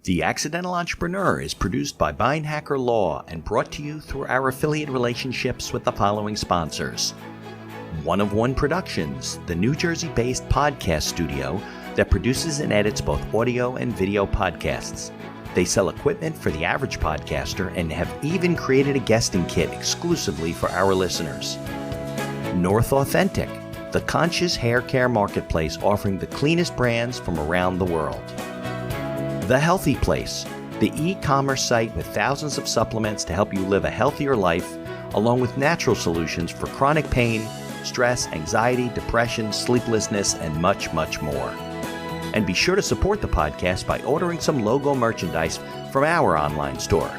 The Accidental Entrepreneur is produced by Beinhacker Law and brought to you through our affiliate relationships with the following sponsors. One of One Productions, the New Jersey-based podcast studio that produces and edits both audio and video podcasts. They sell equipment for the average podcaster and have even created a guesting kit exclusively for our listeners. North Authentic, the conscious hair care marketplace offering the cleanest brands from around the world. The Healthy Place, the e-commerce site with thousands of supplements to help you live a healthier life, along with natural solutions for chronic pain, stress, anxiety, depression, sleeplessness, and much, much more. And be sure to support the podcast by ordering some logo merchandise from our online store.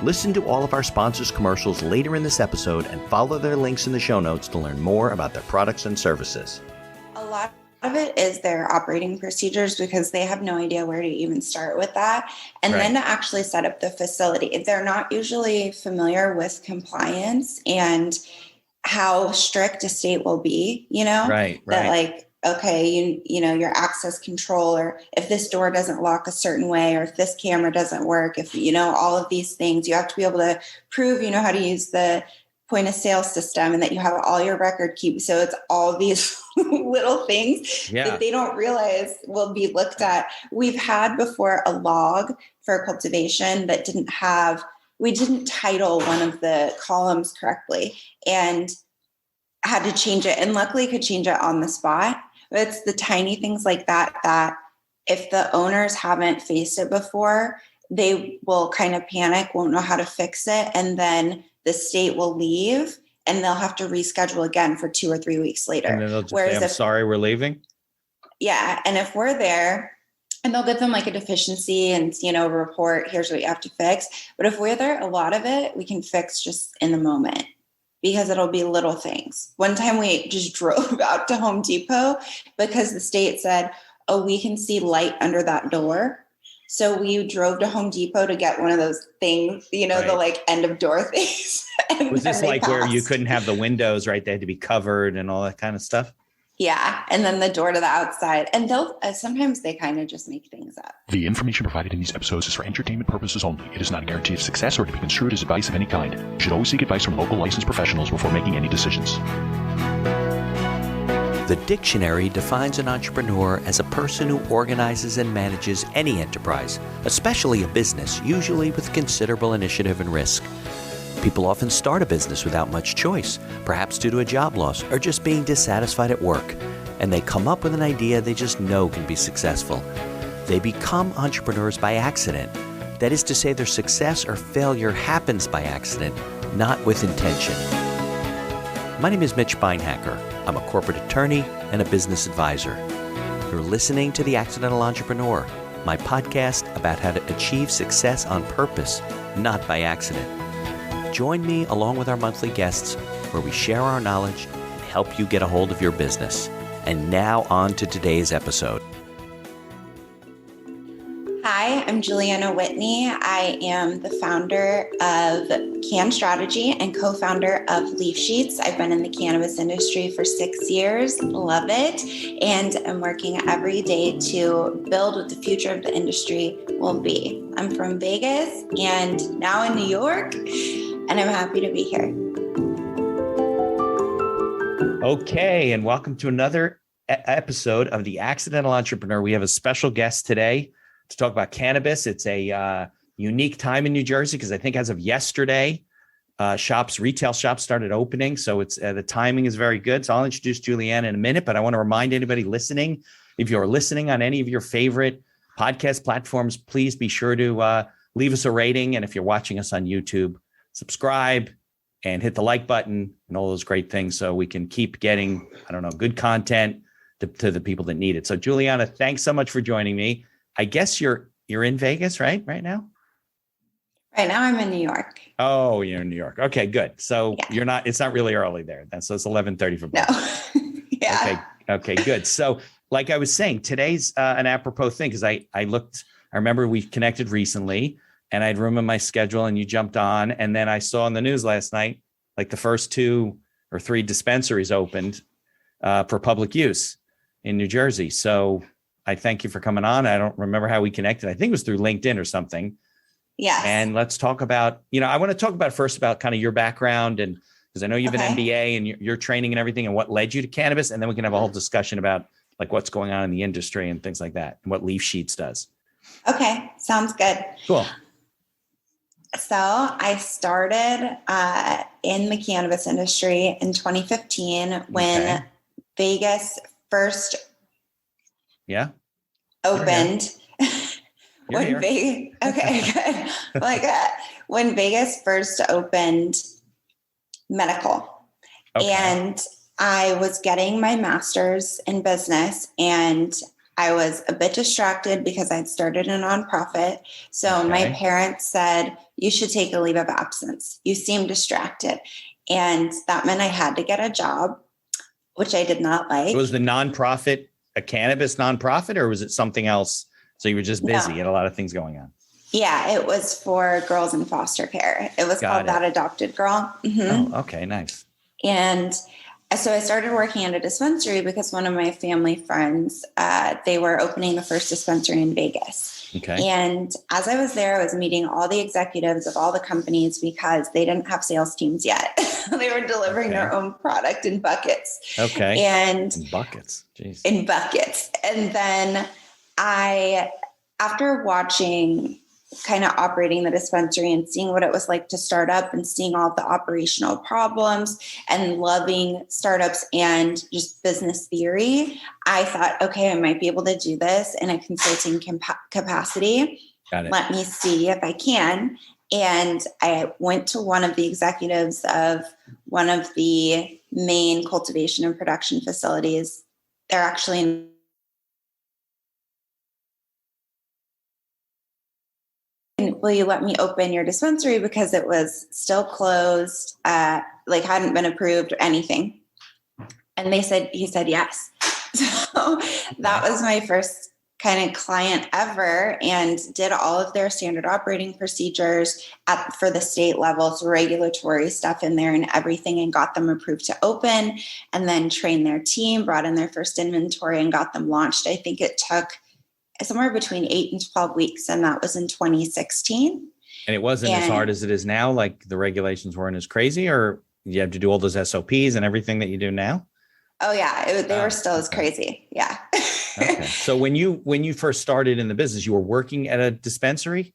Listen to all of our sponsors' commercials later in this episode and follow their links in the show notes to learn more about their products and services. A lot of it is their operating procedures because they have no idea where to even start with that. And then to actually set up the facility, they're not usually familiar with compliance and how strict a state will be, that like, okay, you know, your access control, or if this door doesn't lock a certain way, or if this camera doesn't work, if, all of these things, you have to be able to prove, how to use the point of sale system and that you have all your record keep. So it's all these little things that they don't realize will be looked at. We've had before a log for cultivation that we didn't title one of the columns correctly and had to change it, and luckily could change it on the spot. But it's the tiny things like that if the owners haven't faced it before, they will kind of panic, won't know how to fix it. And then the state will leave and they'll have to reschedule again for 2 or 3 weeks later. And then they'll just say, I'm sorry, we're leaving. Yeah. And if we're there, and they'll give them like a deficiency and, a report, here's what you have to fix. But if we're there, a lot of it we can fix just in the moment because it'll be little things. One time we just drove out to Home Depot because the state said, oh, we can see light under that door. So we drove to Home Depot to get one of those things, the like end of door things. Was this like where you couldn't have the windows, right? They had to be covered and all that kind of stuff? Yeah. And then the door to the outside. And they'll sometimes they kind of just make things up. The information provided in these episodes is for entertainment purposes only. It is not a guarantee of success or to be construed as advice of any kind. You should always seek advice from local licensed professionals before making any decisions. The dictionary defines an entrepreneur as a person who organizes and manages any enterprise, especially a business, usually with considerable initiative and risk. People often start a business without much choice, perhaps due to a job loss or just being dissatisfied at work, and they come up with an idea they just know can be successful. They become entrepreneurs by accident. That is to say, their success or failure happens by accident, not with intention. My name is Mitch Beinhacker. I'm a corporate attorney and a business advisor. You're listening to The Accidental Entrepreneur, my podcast about how to achieve success on purpose, not by accident. Join me along with our monthly guests where we share our knowledge and help you get a hold of your business. And now on to today's episode. Hi, I'm Juliana Whitney. I am the founder of Cann Strategy and co-founder of Leafsheets. I've been in the cannabis industry for 6 years, love it, and I'm working every day to build what the future of the industry will be. I'm from Vegas and now in New York, and I'm happy to be here. Okay, and welcome to another episode of The Accidental Entrepreneur. We have a special guest today to talk about cannabis. It's a unique time in New Jersey because I think as of yesterday, retail shops started opening. So it's the timing is very good. So I'll introduce Juliana in a minute, but I want to remind anybody listening, if you're listening on any of your favorite podcast platforms, please be sure to leave us a rating. And if you're watching us on YouTube, subscribe and hit the like button and all those great things so we can keep getting, good content to the people that need it. So Juliana, thanks so much for joining me. I guess you're in Vegas, right now? Right now I'm in New York. Oh, you're in New York. Okay, good. So it's not really early there then. So it's 11:30 for both. No. Yeah. Okay, good. So like I was saying, today's an apropos thing because I remember we connected recently and I had room in my schedule and you jumped on. And then I saw on the news last night, like the first 2 or 3 dispensaries opened for public use in New Jersey. So I thank you for coming on. I don't remember how we connected. I think it was through LinkedIn or something. Yes. And let's talk about, I want to talk about first about kind of your background, and because I know you have an MBA and your training and everything, and what led you to cannabis. And then we can have a whole discussion about like what's going on in the industry and things like that, and what Leafsheets does. Okay. Sounds good. Cool. So I started in the cannabis industry in 2015 when Vegas first opened. When Vegas first opened medical, and I was getting my master's in business, and I was a bit distracted because I'd started a nonprofit. So my parents said, you should take a leave of absence. You seem distracted. And that meant I had to get a job, which I did not like. Was the nonprofit a cannabis nonprofit, or was it something else? So you were just busy. You had a lot of things going on. Yeah, it was for girls in foster care. It was called That Adopted Girl. Mm-hmm. Oh, okay, nice. And so I started working at a dispensary because one of my family friends, they were opening the first dispensary in Vegas. Okay. And as I was there, I was meeting all the executives of all the companies because they didn't have sales teams yet. They were delivering their own product in buckets. Okay. And in buckets. Jeez. In buckets. And then after watching kind of operating the dispensary and seeing what it was like to start up and seeing all the operational problems and loving startups and just business theory, I thought, okay, I might be able to do this in a consulting capacity. Got it. Let me see if I can. And I went to one of the executives of one of the main cultivation and production facilities. They're actually in will you let me open your dispensary, because it was still closed, hadn't been approved or anything. And he said yes. So that was my first kind of client ever, and did all of their standard operating procedures for the state level, so regulatory stuff in there and everything, and got them approved to open, and then trained their team, brought in their first inventory and got them launched. I think it took somewhere between 8 and 12 weeks. And that was in 2016. And it wasn't as hard as it is now. Like the regulations weren't as crazy, or you have to do all those SOPs and everything that you do now? Oh yeah. They were still as crazy. Yeah. Okay. So when you first started in the business, you were working at a dispensary?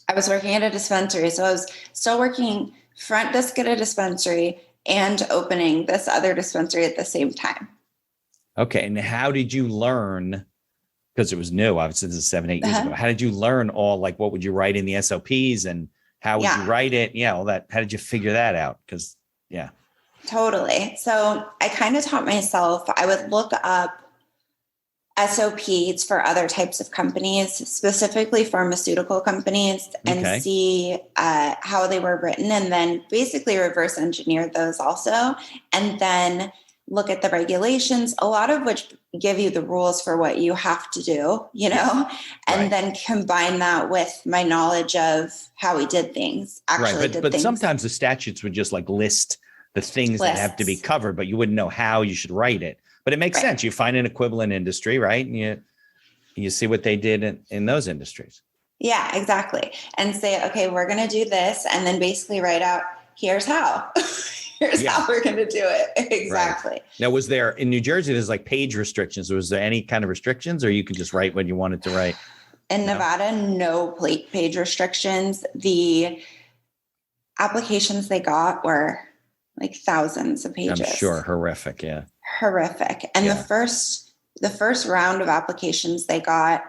I was working at a dispensary. So I was still working front desk at a dispensary and opening this other dispensary at the same time. Okay. And how did you learn? Because it was new, obviously this is 7-8 years ago. How did you learn all, like, what would you write in the SOPs and how would you write it? Yeah, all that. How did you figure that out? Because, Totally. So I kind of taught myself. I would look up SOPs for other types of companies, specifically pharmaceutical companies, and see how they were written, and then basically reverse engineer those also. And then look at the regulations, a lot of which give you the rules for what you have to do, and then combine that with my knowledge of how we did things. But sometimes the statutes would just like list the things that have to be covered, but you wouldn't know how you should write it. But it makes sense. You find an equivalent industry, right? And you see what they did in those industries. Yeah, exactly. And say, okay, we're going to do this. And then basically write out, here's how. Here's how we're going to do it. Exactly. Right. Now, was there in New Jersey, there's like page restrictions. Was there any kind of restrictions, or you could just write what you wanted to write? In Nevada, no page restrictions. The applications they got were like thousands of pages. I'm sure. Horrific. Yeah. Horrific. And the first round of applications they got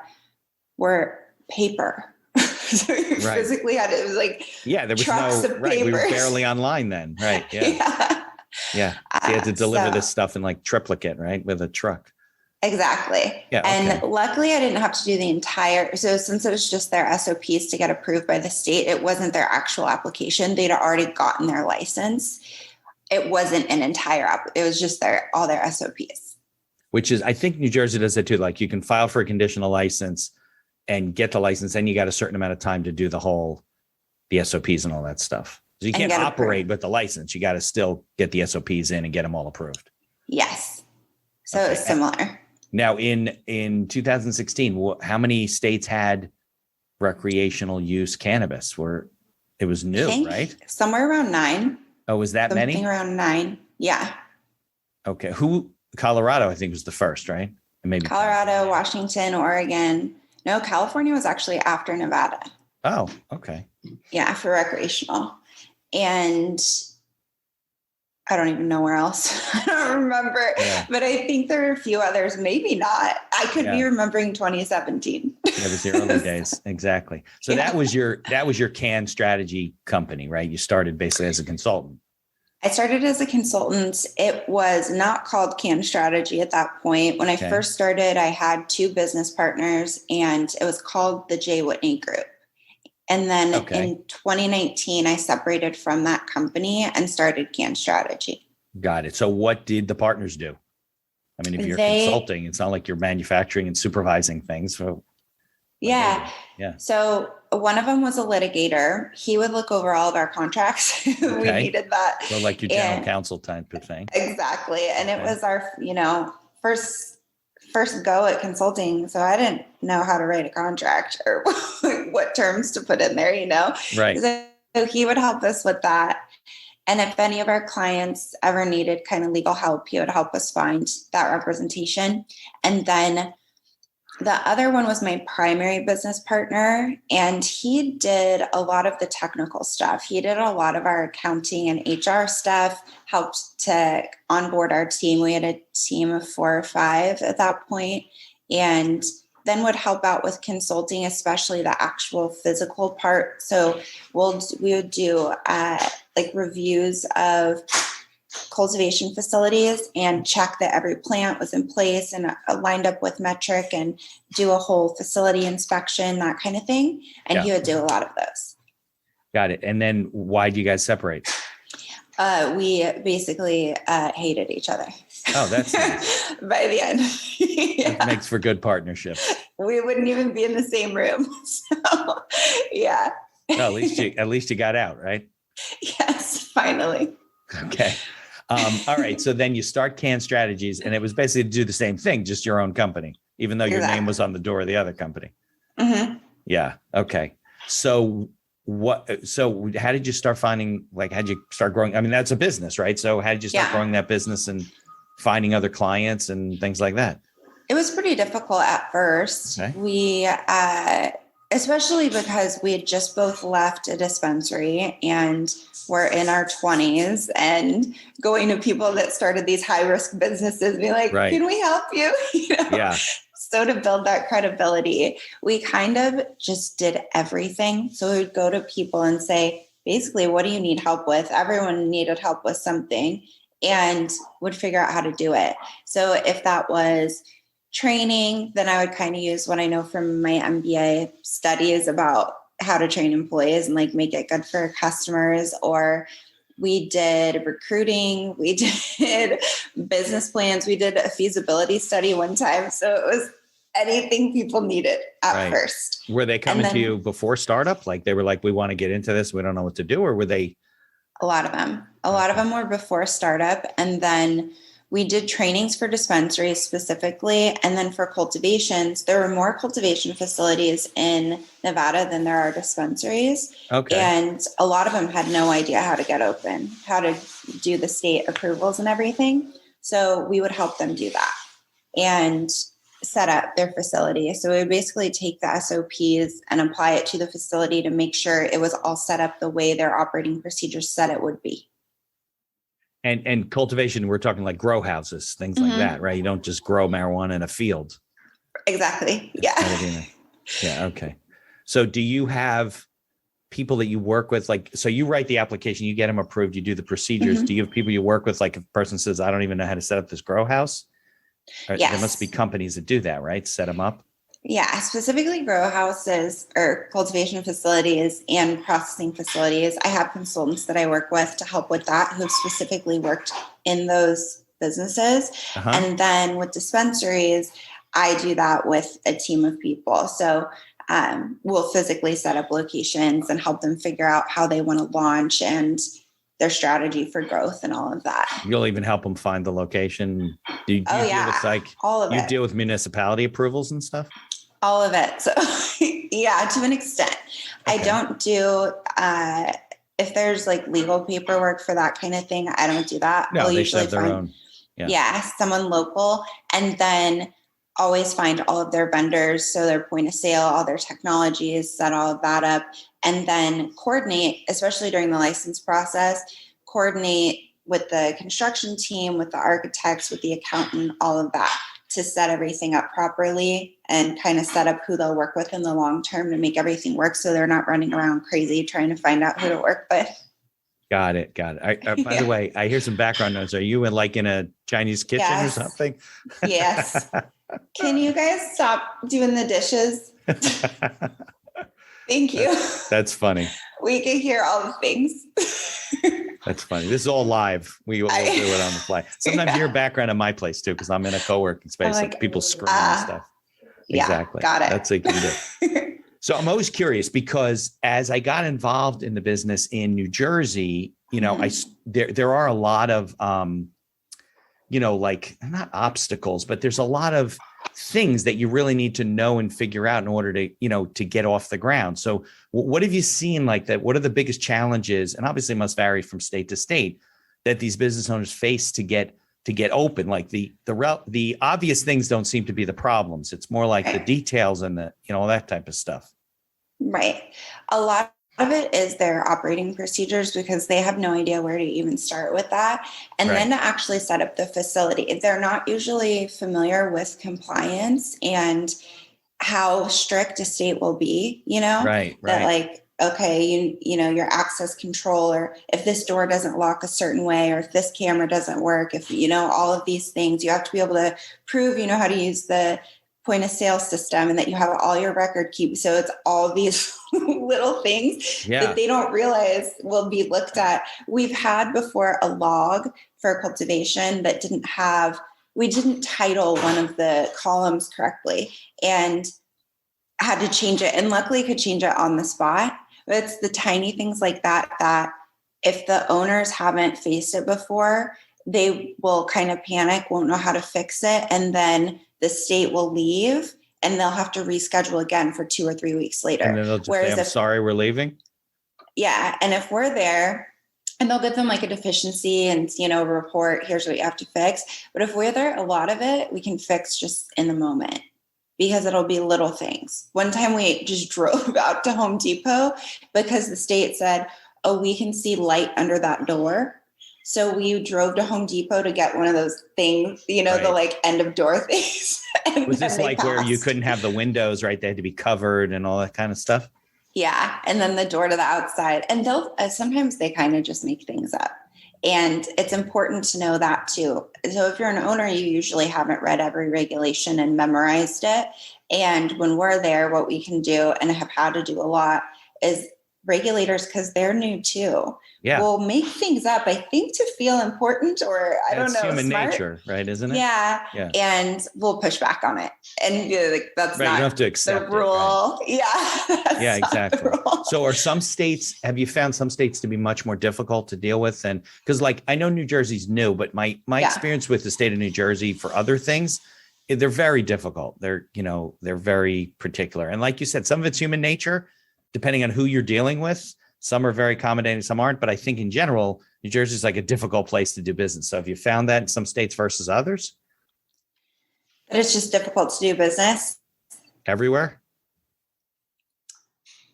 were paper. So you physically had it was like there was trucks of we were barely online then, right? So you had to deliver this stuff in like triplicate, right, with a truck. Exactly. And luckily I didn't have to do the entire. So since it was just their SOPs to get approved by the state, it wasn't their actual application. They'd already gotten their license. It wasn't an entire it was just all their SOPs. Which is, I think New Jersey does that too. Like you can file for a conditional license and get the license, then you got a certain amount of time to do the SOPs and all that stuff. So you can't operate with the license. You got to still get the SOPs in and get them all approved. Yes. So it's similar. Now in 2016, how many states had recreational use cannabis? It was new, right? Somewhere around 9. Oh, was that many? Something around 9. Yeah. Okay. Colorado, I think, was the first, right? And maybe Colorado, Washington, Oregon. No, California was actually after Nevada. Oh, okay. Yeah, for recreational. And I don't even know where else. I don't remember. Yeah. But I think there are a few others, maybe not. I could be remembering 2017. It was the early days. Exactly. So that was your Cann strategy company, right? You started basically as a consultant. I started as a consultant. It was not called Cann Strategy at that point. When I first started, I had 2 business partners, and it was called the J. Whitney Group. And then in 2019, I separated from that company and started Cann Strategy. Got it. So what did the partners do? I mean, if you're consulting, it's not like you're manufacturing and supervising things. So yeah. So one of them was a litigator. He would look over all of our contracts. We needed that. So like your general counsel type of thing. Exactly. And it was our, first go at consulting. So I didn't know how to write a contract or what terms to put in there, Right. So he would help us with that. And if any of our clients ever needed kind of legal help, he would help us find that representation. And then the other one was my primary business partner, and he did a lot of the technical stuff. He did a lot of our accounting and HR stuff, helped to onboard our team. We had a team of 4 or 5 at that point, and then would help out with consulting, especially the actual physical part. So we would do reviews of cultivation facilities and check that every plant was in place and lined up with metric, and do a whole facility inspection, that kind of thing. And he would do a lot of those. Got it. And then why do you guys separate? We basically hated each other. Oh, that's nice. By the end. That makes for good partnership. We wouldn't even be in the same room. So, yeah. No, at least you got out, right? Yes, finally. Okay. All right. So then you start Cann Strategies, and it was basically to do the same thing, just your own company, even though your name was on the door of the other company. Mm-hmm. Yeah. Okay. So how did you start finding, how'd you start growing? I mean, that's a business, right? So how did you start growing that business and finding other clients and things like that? It was pretty difficult at first. Okay. We, especially because we had just both left a dispensary and were in our 20s, and going to people that started these high risk businesses, be like, Can we help you? Yeah. So to build that credibility, we kind of just did everything. So we would go to people and say, basically, what do you need help with? Everyone needed help with something, and would figure out how to do it. So if that was training, then I would kind of use what I know from my MBA studies about how to train employees and make it good for customers. Or we did recruiting, we did business plans, we did a feasibility study one time. So it was anything people needed at first. Were they coming to you before startup? They were like, we want to get into this, we don't know what to do? Or were they? A lot of them. A lot of them were before startup. And then we did trainings for dispensaries specifically. And then for cultivations, there were more cultivation facilities in Nevada than there are dispensaries. Okay. And a lot of them had no idea how to get open, how to do the state approvals and everything. So we would help them do that and set up their facility. So we would basically take the SOPs and apply it to the facility to make sure it was all set up the way their operating procedures said it would be. And cultivation, we're talking like grow houses, things like that, right? You don't just grow marijuana in a field. Exactly. Yeah. Yeah. Okay. So do you have people that you work with? So you write the application, you get them approved, you do the procedures. Do you have people you work with? If a person says, I don't even know how to set up this grow house. Yes. There must be companies that do that, right? Set them up. Yeah, specifically grow houses or cultivation facilities and processing facilities. I have consultants that I work with to help with that, who have specifically worked in those businesses. And then with dispensaries, I do that with a team of people. So we'll physically set up locations and help them figure out how they want to launch and their strategy for growth and all of that. You'll even help them find the location. Do you deal with all of it. Deal with municipality approvals and stuff? All of it. So yeah, to an extent. Okay. I don't do, if there's like legal paperwork for that kind of thing, I don't do that. No, they usually have their own. Yeah, someone local, and then always find all of their vendors. So their point of sale, all their technologies, set all of that up, and then coordinate, especially during the license process, coordinate with the construction team, with the architects, with the accountant, all of that to set everything up properly and kind of set up who they'll work with in the long term to make everything work. So they're not running around crazy trying to find out who to work with. Got it. By the way, I hear some background noise. Are you in a Chinese kitchen or something? Yes. Can you guys stop doing the dishes? Thank you. That's funny. We can hear all the things. That's funny. This is all live. We'll do it on the fly. Sometimes you hear background in my place too, because I'm in a co-working space, like people screaming and stuff. Exactly. Got it. That's what you can do. So I'm always curious because as I got involved in the business in New Jersey, there are a lot of, not obstacles, but there's a lot of things that you really need to know and figure out in order to get off the ground. So what have you seen like that? What are the biggest challenges? And obviously it must vary from state to state that these business owners face to get open. Like the obvious things don't seem to be the problems. It's more like the details and all that type of stuff. Right. A lot of it is their operating procedures because they have no idea where to even start with that. And then to actually set up the facility, they're not usually familiar with compliance and how strict a state will be, that like, okay, your access control, or if this door doesn't lock a certain way, or if this camera doesn't work, if, all of these things, you have to be able to prove, how to use the point of sale system and that you have all your record keep. So it's all these little things that they don't realize will be looked at. We've had before a log for cultivation that we didn't title one of the columns correctly and had to change it, and luckily could change it on the spot. But it's the tiny things like that if the owners haven't faced it before, they will kind of panic, won't know how to fix it. And then the state will leave and they'll have to reschedule again for 2 or 3 weeks later. And then they'll just say, I'm sorry, we're leaving. Yeah. And if we're there, and they'll give them like a deficiency and, a report, here's what you have to fix. But if we're there, a lot of it we can fix just in the moment because it'll be little things. One time we just drove out to Home Depot because the state said, oh, we can see light under that door. So we drove to Home Depot to get one of those things, the like end of door things. Was this like where you couldn't have the windows, right? They had to be covered and all that kind of stuff? Yeah. And then the door to the outside. And they'll sometimes they kind of just make things up. And it's important to know that too. So if you're an owner, you usually haven't read every regulation and memorized it. And when we're there, what we can do and have had to do a lot is regulators, because they're new too, will make things up, I think, to feel important, or I don't know. It's human nature, right? Isn't it? Yeah. And we'll push back on it. And that's not you don't have to accept the rule. It, right? Yeah, exactly. So have you found some states to be much more difficult to deal with? And because I know New Jersey's new, but my experience with the state of New Jersey for other things, they're very difficult. They're very particular. And like you said, some of it's human nature, depending on who you're dealing with. Some are very accommodating, some aren't. But I think in general, New Jersey is like a difficult place to do business. So have you found that in some states versus others? That it's just difficult to do business? Everywhere?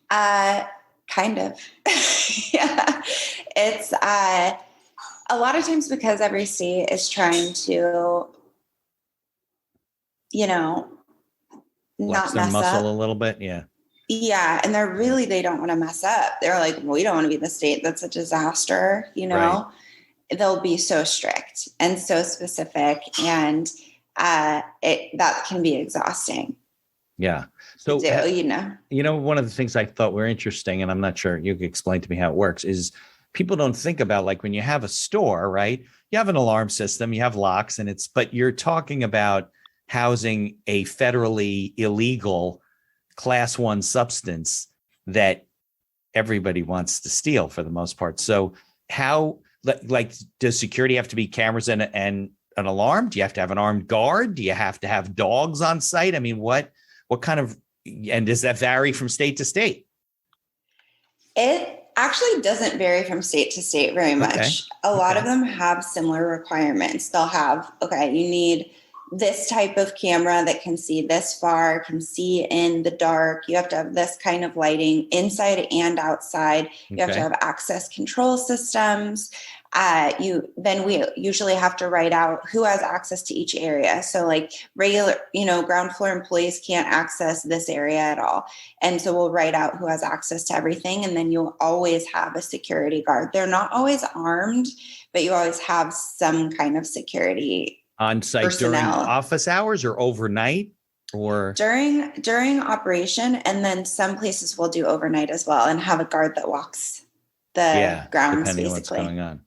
Kind of. Yeah. It's a lot of times because every state is trying to, not flex their muscle a little bit. Yeah. Yeah. And they don't want to mess up. They're like, we don't want to be the state that's a disaster. Right. They'll be so strict and so specific, and that can be exhausting. Yeah. So, one of the things I thought were interesting, and I'm not sure you can explain to me how it works, is people don't think about when you have a store, right? You have an alarm system, you have locks, but you're talking about housing a federally illegal Class 1 substance that everybody wants to steal for the most part. So how, like, does security have to be cameras and an alarm? Do you have to have an armed guard? Do you have to have dogs on site? I mean, what kind of, and does that vary from state to state? It actually doesn't vary from state to state very much. Okay. A lot of them have similar requirements. They'll have, okay, you need this type of camera that can see this far, can see in the dark. You have to have this kind of lighting inside and outside. You have to have access control systems. We usually have to write out who has access to each area. So like regular, ground floor employees can't access this area at all. And so we'll write out who has access to everything. And then you'll always have a security guard. They're not always armed, but you always have some kind of security on site personnel. During office hours or overnight or during operation. And then some places will do overnight as well and have a guard that walks the grounds, depending basically. on what's going on.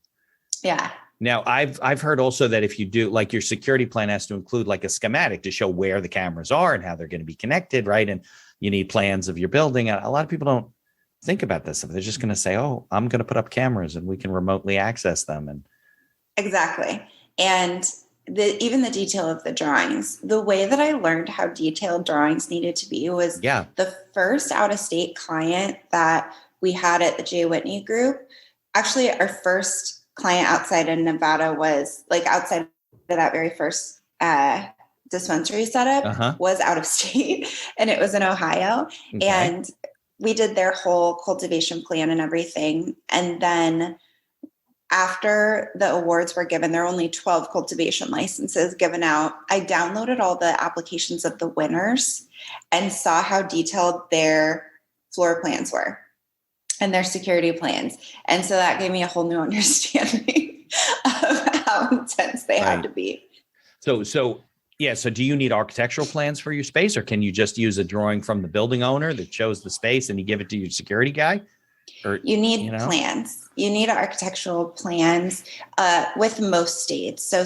Yeah. Now I've heard also that if you do, like, your security plan has to include like a schematic to show where the cameras are and how they're going to be connected. Right. And you need plans of your building. A lot of people don't think about this. They're just going to say, oh, I'm going to put up cameras and we can remotely access them. And exactly. And even the detail of the drawings, the way that I learned how detailed drawings needed to be was the first out-of-state client that we had at the J. Whitney Group. Actually, our first client outside of Nevada was like outside of that very first dispensary setup was out of state, and it was in Ohio. Okay. And we did their whole cultivation plan and everything. And then after the awards were given, there were only 12 cultivation licenses given out. I downloaded all the applications of the winners and saw how detailed their floor plans were and their security plans. And so that gave me a whole new understanding of how intense they had to be. So do you need architectural plans for your space, or can you just use a drawing from the building owner that shows the space and you give it to your security guy? Or, you need plans. You need architectural plans with most states. So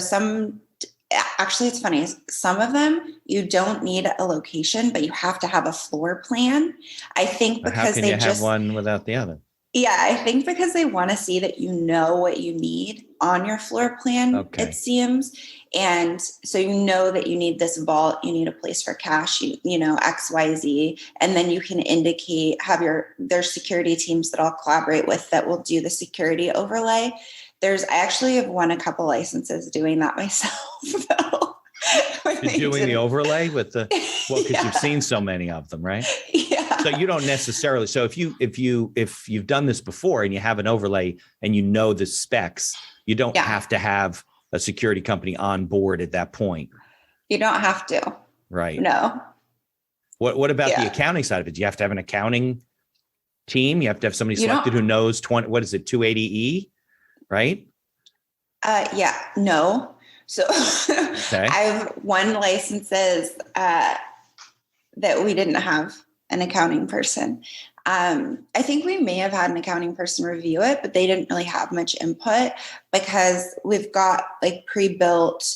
it's funny. Some of them, you don't need a location, but you have to have a floor plan. I think because how can you have one without the other? Yeah, I think because they want to see that you know what you need on your floor plan, it seems. And so you know that you need this vault, you need a place for cash, X, Y, Z. And then you can indicate, there's security teams that I'll collaborate with that will do the security overlay. I actually have won a couple licenses doing that myself, though. Doing the overlay with because you've seen so many of them, right? Yeah. So you don't necessarily. So if you've done this before and you have an overlay and you know the specs, you don't have to have a security company on board at that point. You don't have to. Right. No. What about the accounting side of it? Do you have to have an accounting team? You have to have somebody selected who knows 280E, right? No. So I've won licenses that we didn't have an accounting person. I think we may have had an accounting person review it, but they didn't really have much input because we've got like pre-built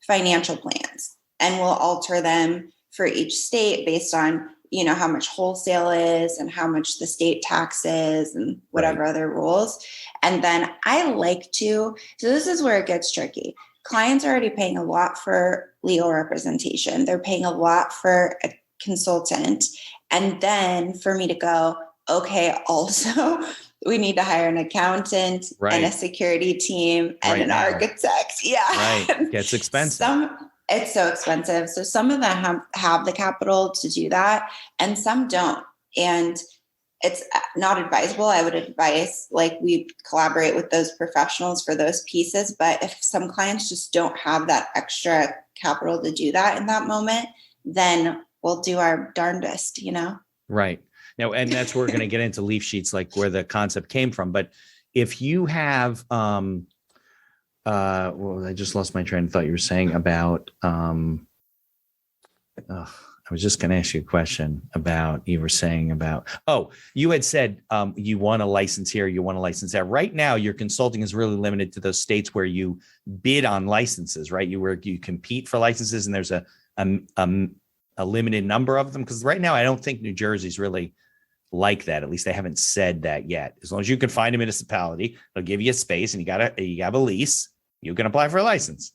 financial plans, and we'll alter them for each state based on, how much wholesale is and how much the state tax is and whatever other rules. And then so this is where it gets tricky. Clients are already paying a lot for legal representation. They're paying a lot for a consultant. And then for me to go, okay, also we need to hire an accountant and a security team and an architect. Yeah. Right. It gets expensive. It's so expensive. So some of them have the capital to do that and some don't. And it's not advisable. I would advise we collaborate with those professionals for those pieces. But if some clients just don't have that extra capital to do that in that moment, then we'll do our darndest, Right. Now, and that's where we're going to get into Leafsheets, like where the concept came from. But if you have, I just lost my train of thought. You were saying about, I was just going to ask you a question you had said you want a license here, you want a license there. Right now, your consulting is really limited to those states where you bid on licenses, right? You compete for licenses, and there's a limited number of them. Because right now, I don't think New Jersey's really like that. At least they haven't said that yet. As long as you can find a municipality, they'll give you a space and you have a lease, you can apply for a license.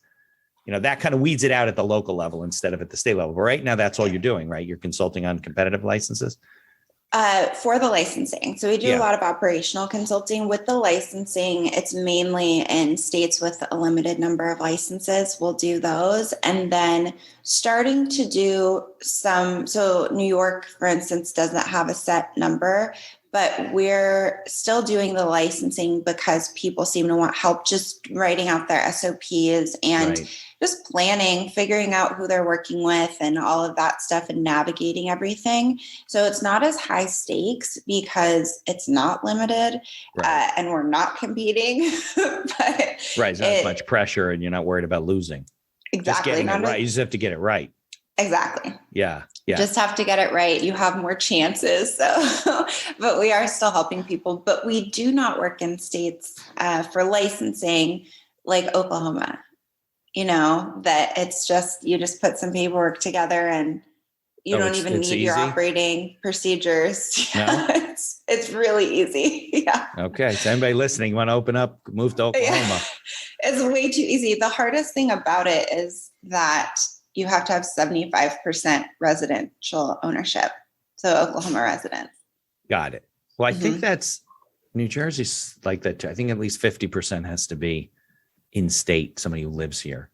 That kind of weeds it out at the local level instead of at the state level. But right now, that's all you're doing, right? You're consulting on competitive licenses. For the licensing. So we do a lot of operational consulting. With the licensing, it's mainly in states with a limited number of licenses. We'll do those. And then starting to do so New York, for instance, doesn't have a set number, but we're still doing the licensing because people seem to want help just writing out their SOPs and just planning, figuring out who they're working with and all of that stuff and navigating everything. So it's not as high stakes because it's not limited and we're not competing. But it's not as much pressure and you're not worried about losing. Exactly. Just getting it right. You just have to get it right. Exactly. Yeah. Just have to get it right. You have more chances. So, but we are still helping people. But we do not work in states for licensing like Oklahoma. That it's just, you just put some paperwork together and you don't even need your operating procedures. No? It's really easy. Yeah. Okay. So anybody listening, want to open up, move to Oklahoma? It's way too easy. The hardest thing about it is that you have to have 75% residential ownership. So Oklahoma residents. Got it. Well, I think that's New Jersey's like that too. I think at least 50% has to be in state, somebody who lives here,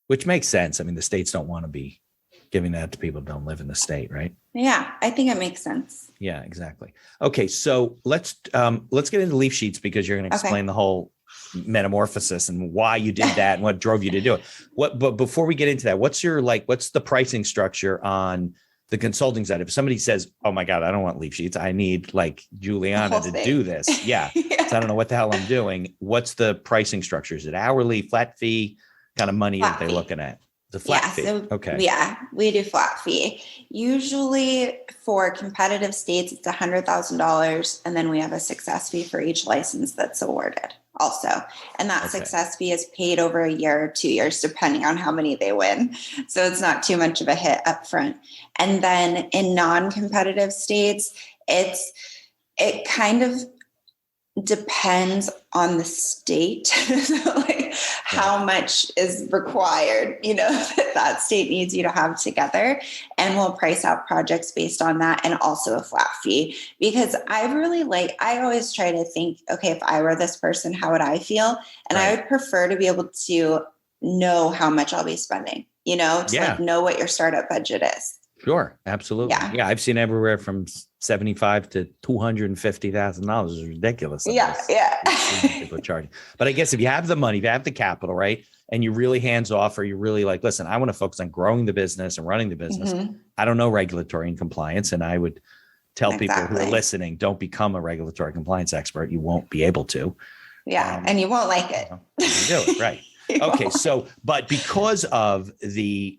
which makes sense. I mean, the states don't want to be giving that to people who don't live in the state, right? Yeah, I think it makes sense. Yeah, exactly. Okay, so let's get into Leafsheets because you're going to explain the whole metamorphosis and why you did that and what drove you to do it. But before we get into that, what's the pricing structure on the consulting side? If somebody says, "Oh my God, I don't want Leafsheets. I need like Juliana to do this." Yeah. So I don't know what the hell I'm doing. What's the pricing structure? Is it hourly, flat fee kind of money that they're looking at? The flat fee. So, okay. Yeah, we do flat fee. Usually for competitive states, it's $100,000. And then we have a success fee for each license that's awarded also. And that success fee is paid over a year or 2 years, depending on how many they win. So it's not too much of a hit up front. And then in non-competitive states, it kind of depends on the state. So like how much is required, that state needs you to have together, and we'll price out projects based on that, and also a flat fee. Because I always try to think, okay, if I were this person, how would I feel? And I would prefer to be able to know how much I'll be spending, to know what your startup budget is. Sure. Absolutely. Yeah. I've seen everywhere from $75,000 to $250,000 is ridiculous. Yeah. People are charging. But I guess if you have the money, if you have the capital, right, and you're really hands off, or you're really like, listen, I want to focus on growing the business and running the business. I don't know regulatory and compliance, and I would tell people who are listening, don't become a regulatory compliance expert. You won't be able to. Yeah, and you won't like it. You do it right. Okay, so but because of the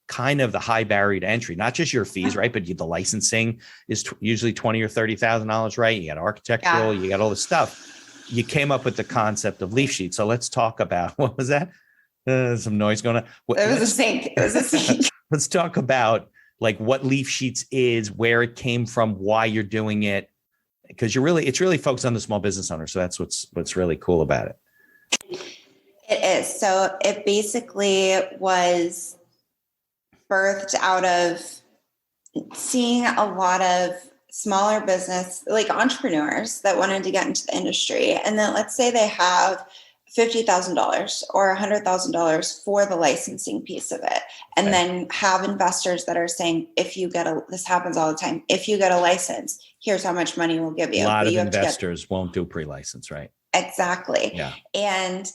kind of the high barrier to entry, not just your fees, right? But the licensing is usually $20,000 or $30,000, right? You got architectural, you got all this stuff. You came up with the concept of Leafsheets. So let's talk about, what was that? Some noise going on. It was a sink. Let's talk about like what Leafsheets is, where it came from, why you're doing it. Because it's really focused on the small business owner. So that's what's really cool about it. It is. So it basically was birthed out of seeing a lot of smaller business, like entrepreneurs that wanted to get into the industry. And then let's say they have $50,000 or $100,000 for the licensing piece of it. And then have investors that are saying, this happens all the time. If you get a license, here's how much money we'll give you. A lot of investors won't do pre-license, right? Exactly. Yeah. And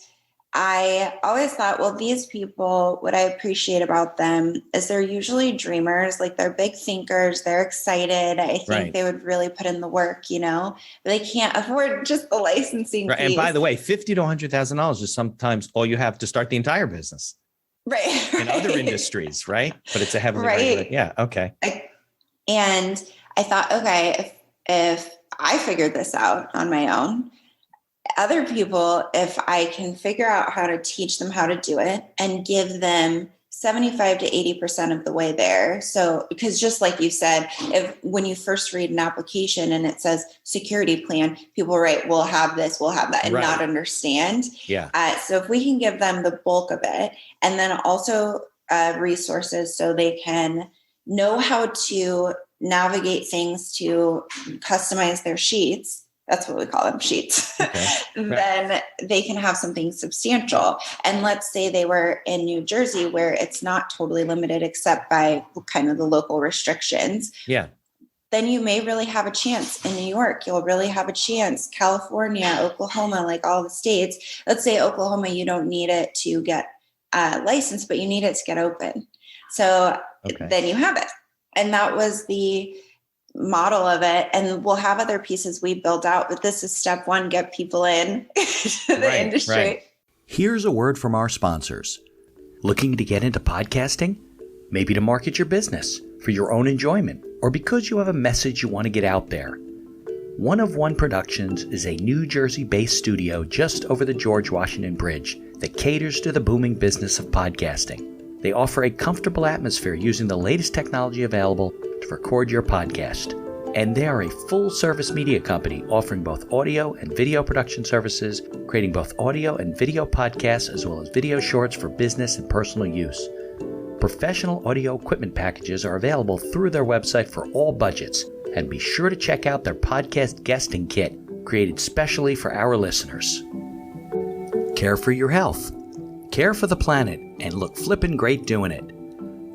I always thought, well, these people, what I appreciate about them is they're usually dreamers, like they're big thinkers. They're excited. I think they would really put in the work, but they can't afford just the licensing piece. And by the way, $50,000 to $100,000 is sometimes all you have to start the entire business. Right. In other industries, right? But it's a heavily regulated. Yeah. Okay. And I thought, okay, if I figured this out on my own, other people, if I can figure out how to teach them how to do it and give them 75 to 80% of the way there. So, because just like you said, when you first read an application and it says security plan, people write, we'll have this, we'll have that, and not understand. Yeah. So if we can give them the bulk of it, and then also resources so they can know how to navigate things to customize their sheets. That's what we call them, sheets. Okay. Then they can have something substantial. And let's say they were in New Jersey where it's not totally limited except by kind of the local restrictions. Yeah. Then you may really have a chance in New York. You'll really have a chance. California, Oklahoma, like all the states. Let's say Oklahoma, you don't need it to get licensed, but you need it to get open. So then you have it. And that was the model of it, and we'll have other pieces we build out, but this is step one: get people in the industry. Right. Here's a word from our sponsors. Looking to get into podcasting? Maybe to market your business for your own enjoyment, or because you have a message you want to get out there. One of One Productions is a New Jersey-based studio just over the George Washington Bridge that caters to the booming business of podcasting. They offer a comfortable atmosphere using the latest technology available to record your podcast. And they are a full-service media company offering both audio and video production services, creating both audio and video podcasts as well as video shorts for business and personal use. Professional audio equipment packages are available through their website for all budgets, and be sure to check out their podcast guesting kit, created specially for our listeners. Care for your health, care for the planet, and look flippin' great doing it.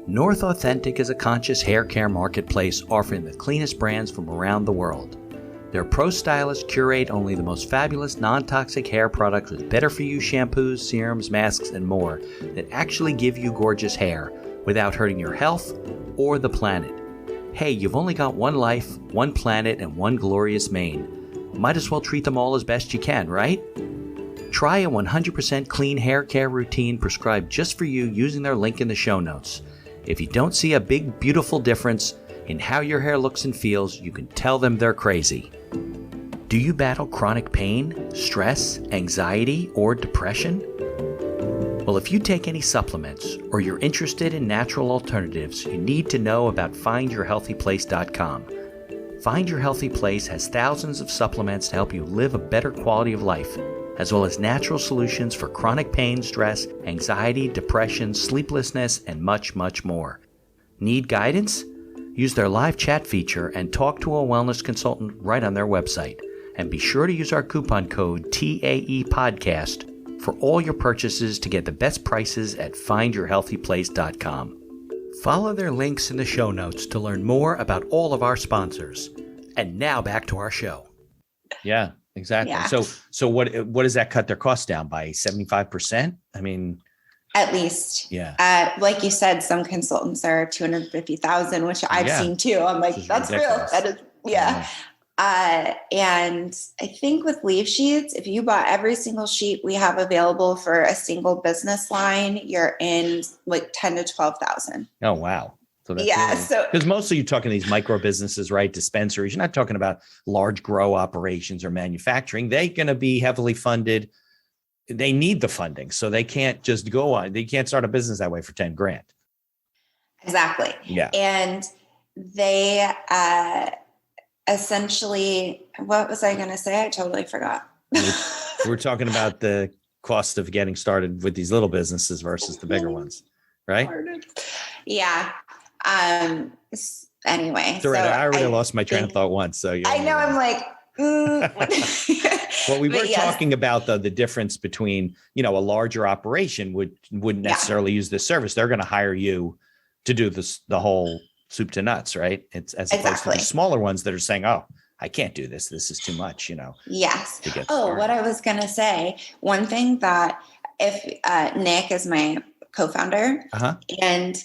North Authentic is a conscious hair care marketplace offering the cleanest brands from around the world. Their pro stylists curate only the most fabulous non-toxic hair products with better-for-you shampoos, serums, masks, and more that actually give you gorgeous hair without hurting your health or the planet. Hey, you've only got one life, one planet, and one glorious mane. Might as well treat them all as best you can, right? Try a 100% clean hair care routine prescribed just for you using their link in the show notes. If you don't see a big, beautiful difference in how your hair looks and feels, you can tell them they're crazy. Do you battle chronic pain, stress, anxiety, or depression? Well, if you take any supplements or you're interested in natural alternatives, you need to know about findyourhealthyplace.com. Find Your Healthy Place has thousands of supplements to help you live a better quality of life, as well as natural solutions for chronic pain, stress, anxiety, depression, sleeplessness, and much, much more. Need guidance? Use their live chat feature and talk to a wellness consultant right on their website. And be sure to use our coupon code TAEPodcast for all your purchases to get the best prices at findyourhealthyplace.com. Follow their links in the show notes to learn more about all of our sponsors. And now back to our show. Yeah. Exactly. Yeah. So what does that cut their costs down by? 75%? I mean, at least. Yeah. Like you said, some consultants are 250,000, which I've seen too. I'm like, that's ridiculous. Real. That is, yeah. And I think with Leafsheets, if you bought every single sheet we have available for a single business line, you're in like 10 to 12,000. Oh, wow. So because mostly you're talking these micro businesses, right? Dispensaries. You're not talking about large grow operations or manufacturing. They're going to be heavily funded. They need the funding. So they can't just go on. They can't start a business that way for 10 grand. Exactly. Yeah. And they essentially, what was I going to say? I totally forgot. We're talking about the cost of getting started with these little businesses versus the bigger ones, right? Yeah. Anyway, so I already lost my train of thought once. So I know I'm like, well, we were talking about the difference between, a larger operation wouldn't necessarily use this service. They're going to hire you to do the whole soup to nuts, right? It's as opposed to the smaller ones that are saying, oh, I can't do this. This is too much, Yes. What I was going to say, one thing that if Nick is my co-founder and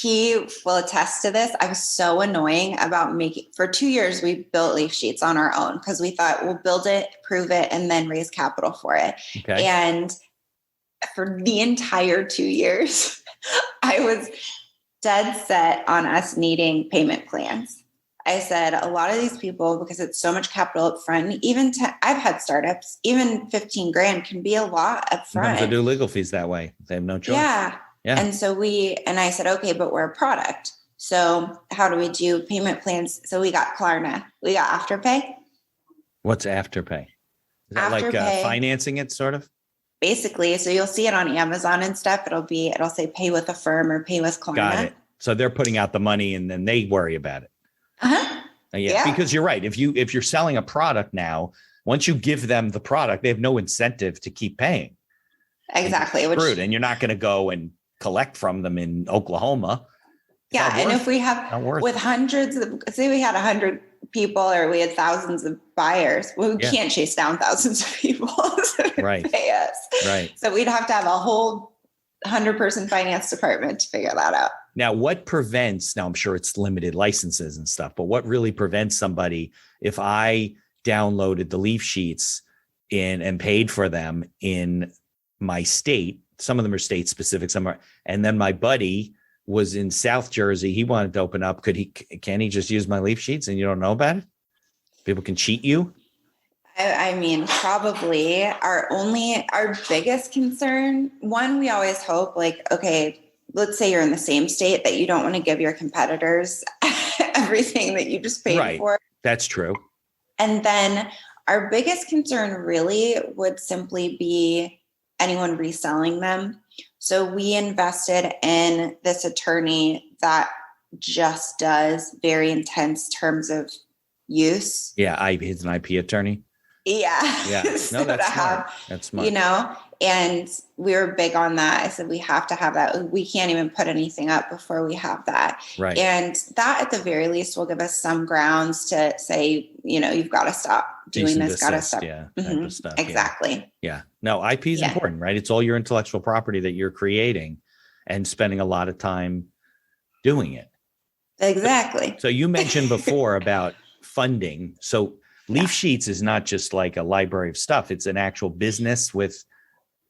he will attest to this. I was so annoying about for 2 years, we built Leafsheets on our own because we thought we'll build it, prove it, and then raise capital for it. Okay. And for the entire 2 years, I was dead set on us needing payment plans. I said, a lot of these people, because it's so much capital up front, I've had startups, even 15 grand can be a lot up front. Sometimes they do legal fees that way. They have no choice. Yeah. Yeah. And so I said, okay, but we're a product. So how do we do payment plans? So we got Klarna, we got Afterpay. What's Afterpay? Is that Afterpay, like financing it sort of? Basically. So you'll see it on Amazon and stuff. It'll say pay with Affirm or pay with Klarna. Got it. So they're putting out the money and then they worry about it. Uh-huh. Yeah, because you're right. If you're selling a product now, once you give them the product, they have no incentive to keep paying. Exactly. And you're not going to go and collect from them in Oklahoma. Yeah. And if we have with hundreds of, say we had 100 people or we had thousands of buyers, well, we can't chase down thousands of people to pay us. Right. So we'd have to have a whole 100-person finance department to figure that out. Now, what prevents, now I'm sure it's limited licenses and stuff, but what really prevents somebody if I downloaded the Leafsheets and paid for them in my state, some of them are state specific, some are, and then my buddy was in South Jersey, he wanted to open up, can he just use my Leafsheets and you don't know about it? People can cheat you? I mean, probably our biggest concern, one, we always hope like, okay, let's say you're in the same state that you don't want to give your competitors everything that you just paid for. That's true. And then our biggest concern really would simply be anyone reselling them. So we invested in this attorney that just does very intense terms of use. Yeah, he's an IP attorney. Yeah. No, that's smart. That's smart. And we were big on that. I said, we have to have that. We can't even put anything up before we have that. Right. And that at the very least will give us some grounds to say, you've got to stop doing this, got to stop. Yeah. Type of stuff, exactly. Yeah. No, IP is important, right? It's all your intellectual property that you're creating and spending a lot of time doing it. Exactly. So you mentioned before about funding. So Leafsheets is not just like a library of stuff. It's an actual business with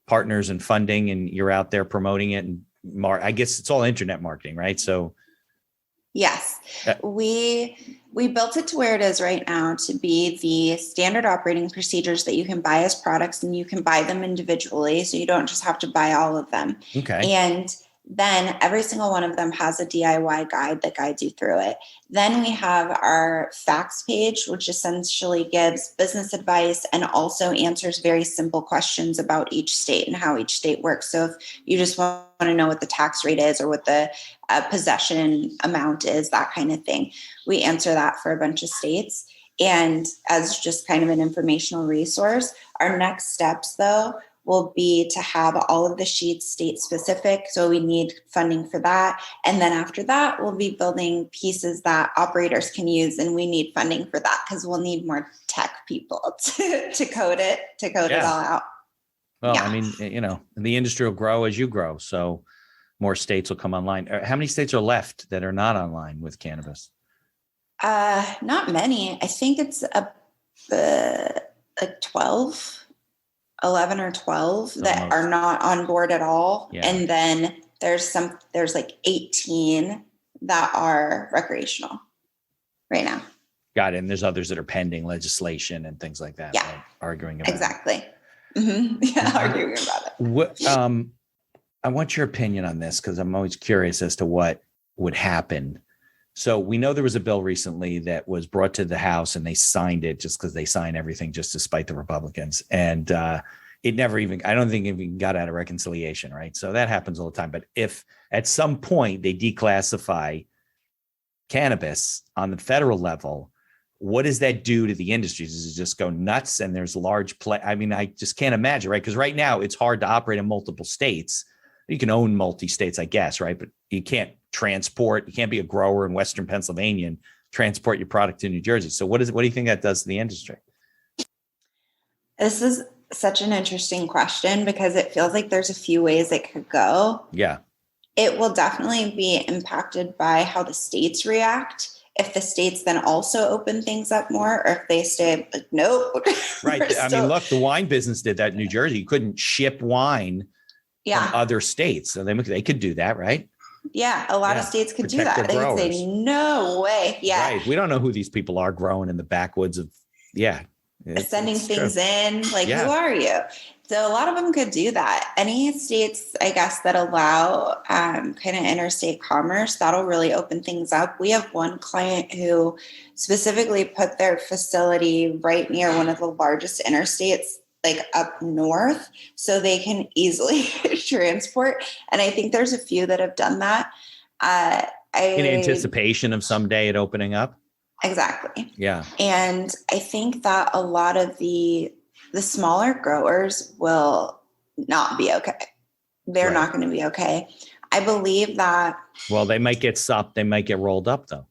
partners and funding, and you're out there promoting it. And I guess it's all internet marketing, right? So yes, we built it to where it is right now to be the standard operating procedures that you can buy as products, and you can buy them individually. So you don't just have to buy all of them. Okay. And then every single one of them has a DIY guide that guides you through it. Then we have our facts page, which essentially gives business advice and also answers very simple questions about each state and how each state works. So if you just want to know what the tax rate is or what the possession amount is, that kind of thing, we answer that for a bunch of states. And as just kind of an informational resource, our next steps, though, will be to have all of the sheets state specific. So we need funding for that. And then after that, we'll be building pieces that operators can use. And we need funding for that because we'll need more tech people to code it all out. Well, I mean, the industry will grow as you grow. So more states will come online. How many states are left that are not online with cannabis? Not many. I think it's like 12. 11 or 12 that are not on board at all. Yeah. And then there's like 18 that are recreational right now. Got it. And there's others that are pending legislation and things like that. Yeah. Right? Arguing about exactly. Mm-hmm. Yeah. Arguing about it. What, I want your opinion on this because I'm always curious as to what would happen. So we know there was a bill recently that was brought to the House and they signed it just because they sign everything just to spite the Republicans. And it never even, I don't think it even got out of reconciliation, right? So that happens all the time. But if at some point they declassify cannabis on the federal level, what does that do to the industry? Does it just go nuts and there's large play? I mean, I just can't imagine, right? Because right now it's hard to operate in multiple states. You can own multi-states, I guess, right? But you can't transport. You can't be a grower in Western Pennsylvania and transport your product to New Jersey. So what do you think that does to the industry? This is such an interesting question because it feels like there's a few ways it could go. Yeah. It will definitely be impacted by how the states react. If the states then also open things up more, or if they stay like, nope. Right. I mean, look, the wine business did that in New Jersey. You couldn't ship wine from other states. So they could do that, right? Yeah, a lot of states could do that. They would say, no way. Yeah. Right. We don't know who these people are growing in the backwoods of, sending things true. in, like, Yeah. who are you? So a lot of them could do that. Any states, I guess, that allow kind of interstate commerce, that'll really open things up. We have one client who specifically put their facility right near one of the largest interstates, like up north, so they can easily transport. And I think there's a few that have done that. In anticipation of someday it opening up. Exactly. Yeah. And I think that a lot of the smaller growers will not be okay. They're not going to be okay. I believe that. Well, they might get stopped. They might get rolled up though.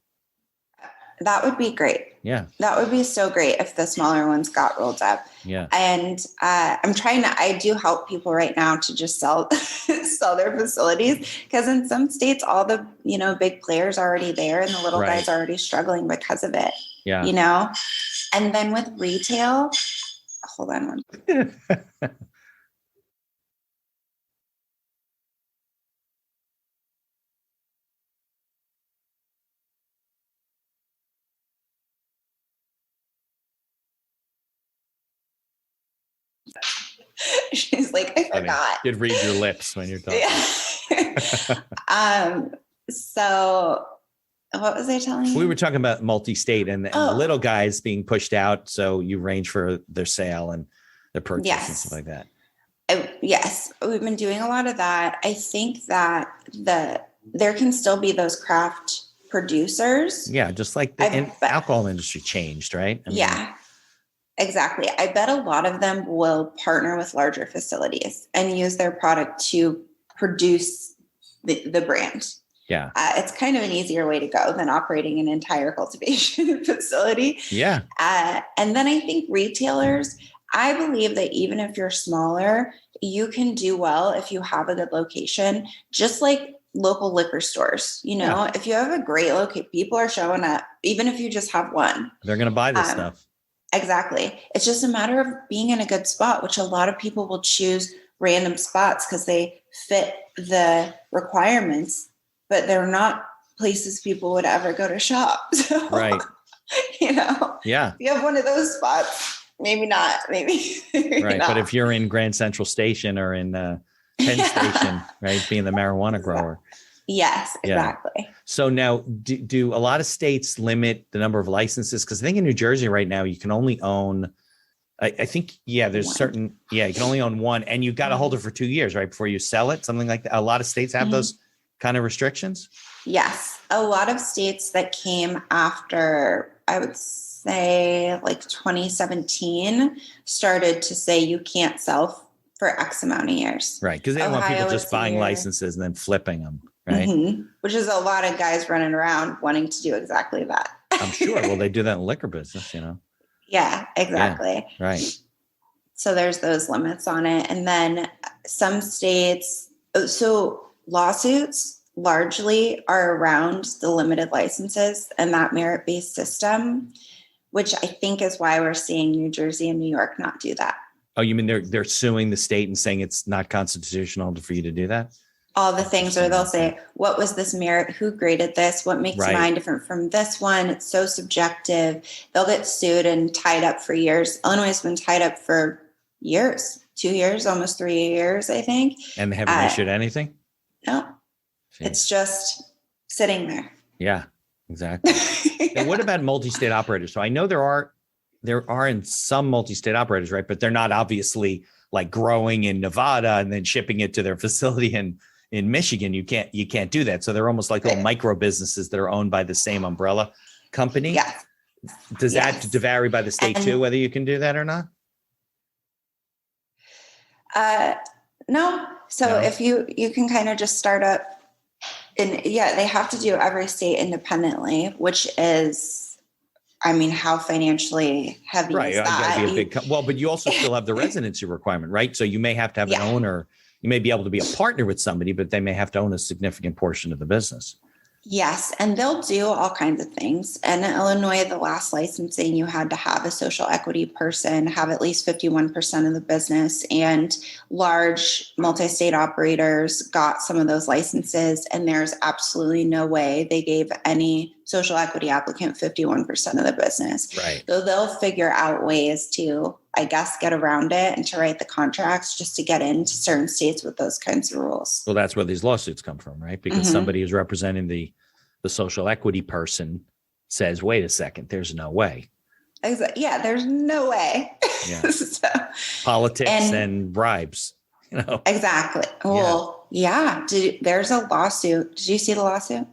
That would be great. Yeah. That would be so great if the smaller ones got rolled up. Yeah. And I do help people right now to just sell their facilities, because in some states, all the, big players are already there and the little guys are already struggling because of it. Yeah. And then with retail, hold on one. She's like, I forgot. You'd read your lips when you're talking. Yeah. So what was I telling you? We were talking about multi-state and the little guys being pushed out. So you range for their sale and their purchase and stuff like that. Yes. We've been doing a lot of that. I think that there can still be those craft producers. Yeah. Just like the alcohol industry changed, right? Yeah. Exactly. I bet a lot of them will partner with larger facilities and use their product to produce the brand. Yeah. It's kind of an easier way to go than operating an entire cultivation facility. Yeah. And then I think retailers, I believe that even if you're smaller, you can do well if you have a good location, just like local liquor stores. If you have a great location, people are showing up, even if you just have one. They're going to buy this stuff. Exactly. It's just a matter of being in a good spot, which a lot of people will choose random spots because they fit the requirements, but they're not places people would ever go to shop. So, right. Yeah. If you have one of those spots, maybe not, maybe. Right. But if you're in Grand Central Station or in Penn Station, right, being the marijuana grower. Yes, exactly. Yeah. So now do a lot of states limit the number of licenses? Because I think in New Jersey right now, you can only own, I think, there's one. You can only own one, and you've got to hold it for 2 years, right, before you sell it, something like that. A lot of states have those kind of restrictions. Yes. A lot of states that came after, I would say like 2017, started to say you can't sell for X amount of years. Right. Because they don't want people just buying licenses and then flipping them. Right. Mm-hmm. Which is a lot of guys running around wanting to do exactly that. I'm sure. Well, they do that in the liquor business, Yeah, exactly. Yeah, right. So there's those limits on it. And then some states, so lawsuits largely are around the limited licenses and that merit-based system, which I think is why we're seeing New Jersey and New York not do that. Oh, you mean they're suing the state and saying it's not constitutional for you to do that? All the things where they'll say, what was this merit? Who graded this? What makes mine different from this one? It's so subjective. They'll get sued and tied up for years. Illinois has been tied up for years, 2 years, almost 3 years, I think. And they haven't issued anything? No. It's just sitting there. Yeah, exactly. And what about multi-state operators? So I know there are in some multi-state operators, right? But they're not obviously like growing in Nevada and then shipping it to their facility in Michigan. You can't do that. So they're almost like little micro businesses that are owned by the same umbrella company. Yeah. Does that vary by the state too, whether you can do that or not? No. So if you can kind of just start up and they have to do every state independently, which is, how financially heavy is that? Be a big but you also still have the residency requirement, right? So you may have to have an owner. You may be able to be a partner with somebody, but they may have to own a significant portion of the business. Yes. And they'll do all kinds of things. And in Illinois, the last licensing, you had to have a social equity person, have at least 51% of the business, and large multi-state operators got some of those licenses. And there's absolutely no way they gave any social equity applicant 51% of the business. Right. So they'll figure out ways to, I guess, get around it and to write the contracts just to get into certain states with those kinds of rules. Well, that's where these lawsuits come from, right? Because somebody who's representing the social equity person says, wait a second, there's no way. Exactly. Yeah, there's no way. Yeah. So, Politics and bribes, you know. Exactly. Well, yeah. There's a lawsuit. Did you see the lawsuit?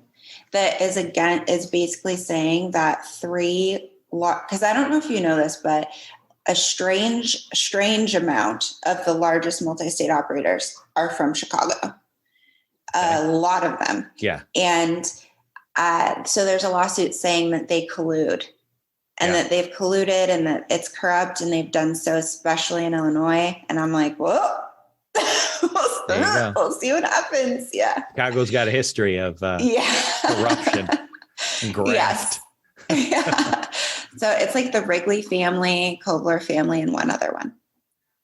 That is basically saying that because I don't know if you know this, but a strange amount of the largest multi-state operators are from Chicago. A lot of them. Yeah. And so there's a lawsuit saying that they collude and that they've colluded and that it's corrupt and they've done so, especially in Illinois. And I'm like, whoa. We'll see what happens. Yeah. Chicago's got a history of corruption and graft. Yes. Yeah. So it's like the Wrigley family, Kobler family, and one other one.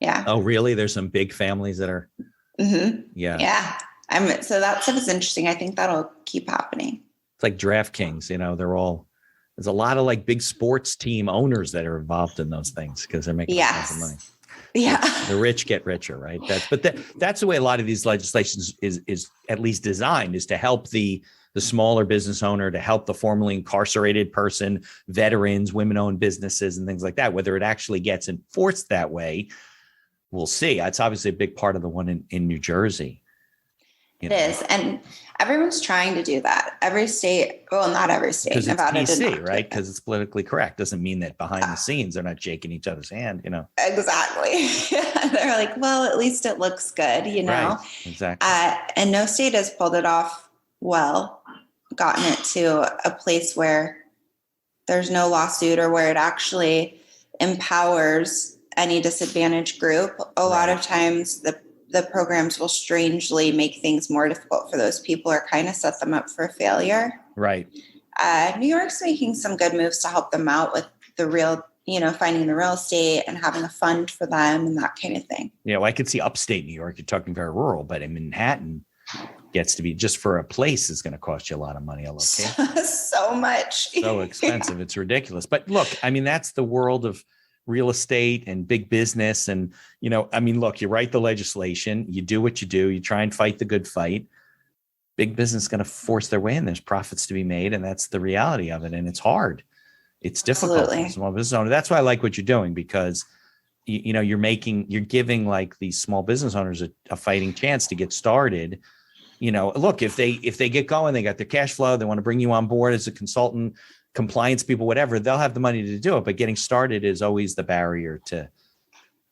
Yeah. Oh, really? There's some big families that are. Mm-hmm. Yeah. Yeah. So that stuff is interesting. I think that'll keep happening. It's like DraftKings, you know, there's a lot of like big sports team owners that are involved in those things because they're making lots of money. Yeah. The rich get richer, right? That's the way a lot of these legislations is at least designed, is to help the smaller business owner, to help the formerly incarcerated person, veterans, women-owned businesses, and things like that. Whether it actually gets enforced that way, we'll see. It's obviously a big part of the one in New Jersey. It is. And everyone's trying to do that. Every state, well, not every state. Because it's Nevada PC, right? Because it's politically correct. Doesn't mean that behind the scenes, they're not shaking each other's hand, you know? Exactly. They're like, well, at least it looks good, you know? Right. Exactly. And no state has pulled it off well, gotten it to a place where there's no lawsuit or where it actually empowers any disadvantaged group. A lot of times the programs will strangely make things more difficult for those people or kind of set them up for failure. Right. New York's making some good moves to help them out with the real, finding the real estate and having a fund for them and that kind of thing. Yeah, well, I could see upstate New York. You're talking very rural, but in Manhattan gets to be just for a place is going to cost you a lot of money. So much. So expensive. It's ridiculous. But look, I mean, that's the world of real estate and big business. And, look, you write the legislation, you do what you do, you try and fight the good fight. Big business is going to force their way in. There's profits to be made. And that's the reality of it. And it's hard. It's difficult for a small business owner. That's why I like what you're doing, because, you're giving like these small business owners a fighting chance to get started. Look, if they get going, they got their cash flow, they want to bring you on board as a consultant, compliance people, whatever, they'll have the money to do it. But getting started is always the barrier to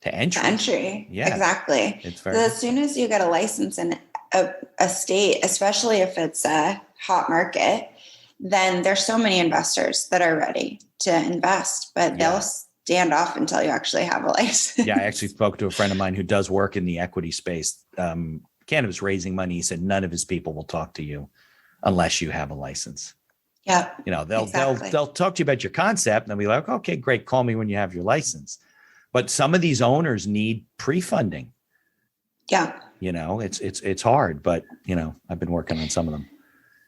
entry. Yeah, exactly. As soon as you get a license in a state, especially if it's a hot market, then there's so many investors that are ready to invest, but they'll stand off until you actually have a license. Yeah, I actually spoke to a friend of mine who does work in the equity space. Cannabis raising money. He said none of his people will talk to you unless you have a license. Yeah. They'll talk to you about your concept and they'll be like, okay, great. Call me when you have your license. But some of these owners need pre-funding. Yeah. It's hard, but I've been working on some of them.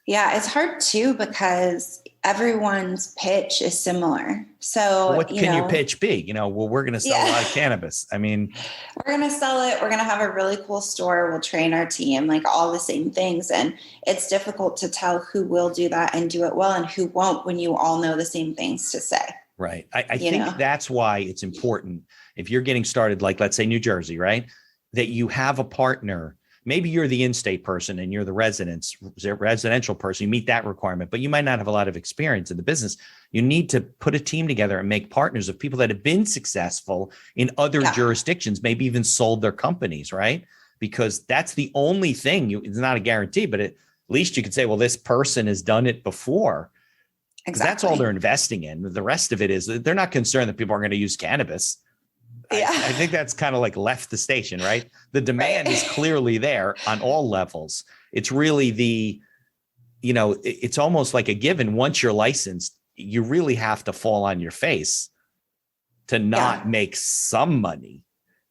Yeah. It's hard too, because everyone's pitch is similar. So what can your pitch be? We're going to sell a lot of cannabis. I mean, we're going to sell it. We're going to have a really cool store. We'll train our team, like all the same things. And it's difficult to tell who will do that and do it well and who won't when you all know the same things to say. Right. I think that's why it's important if you're getting started, like let's say New Jersey, right? That you have a partner. Maybe you're the in-state person and you're the residential person. You meet that requirement, but you might not have a lot of experience in the business. You need to put a team together and make partners of people that have been successful in other jurisdictions, maybe even sold their companies, right? Because that's the only thing. It's not a guarantee, but at least you could say, well, this person has done it before. Exactly. That's all they're investing in. The rest of it is they're not concerned that people are going to use cannabis. Yeah. I think that's kind of like left the station, right? The demand is clearly there on all levels. It's really it's almost like a given. Once you're licensed, you really have to fall on your face to not make some money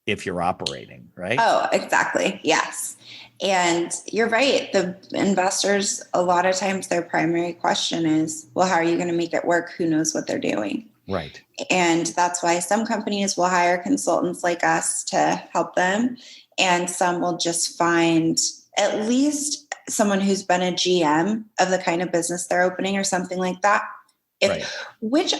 if you're operating, right? Oh, exactly. Yes. And you're right. The investors, a lot of times their primary question is, well, how are you going to make it work? Who knows what they're doing? Right. And that's why some companies will hire consultants like us to help them. And some will just find at least someone who's been a GM of the kind of business they're opening or something like that. Which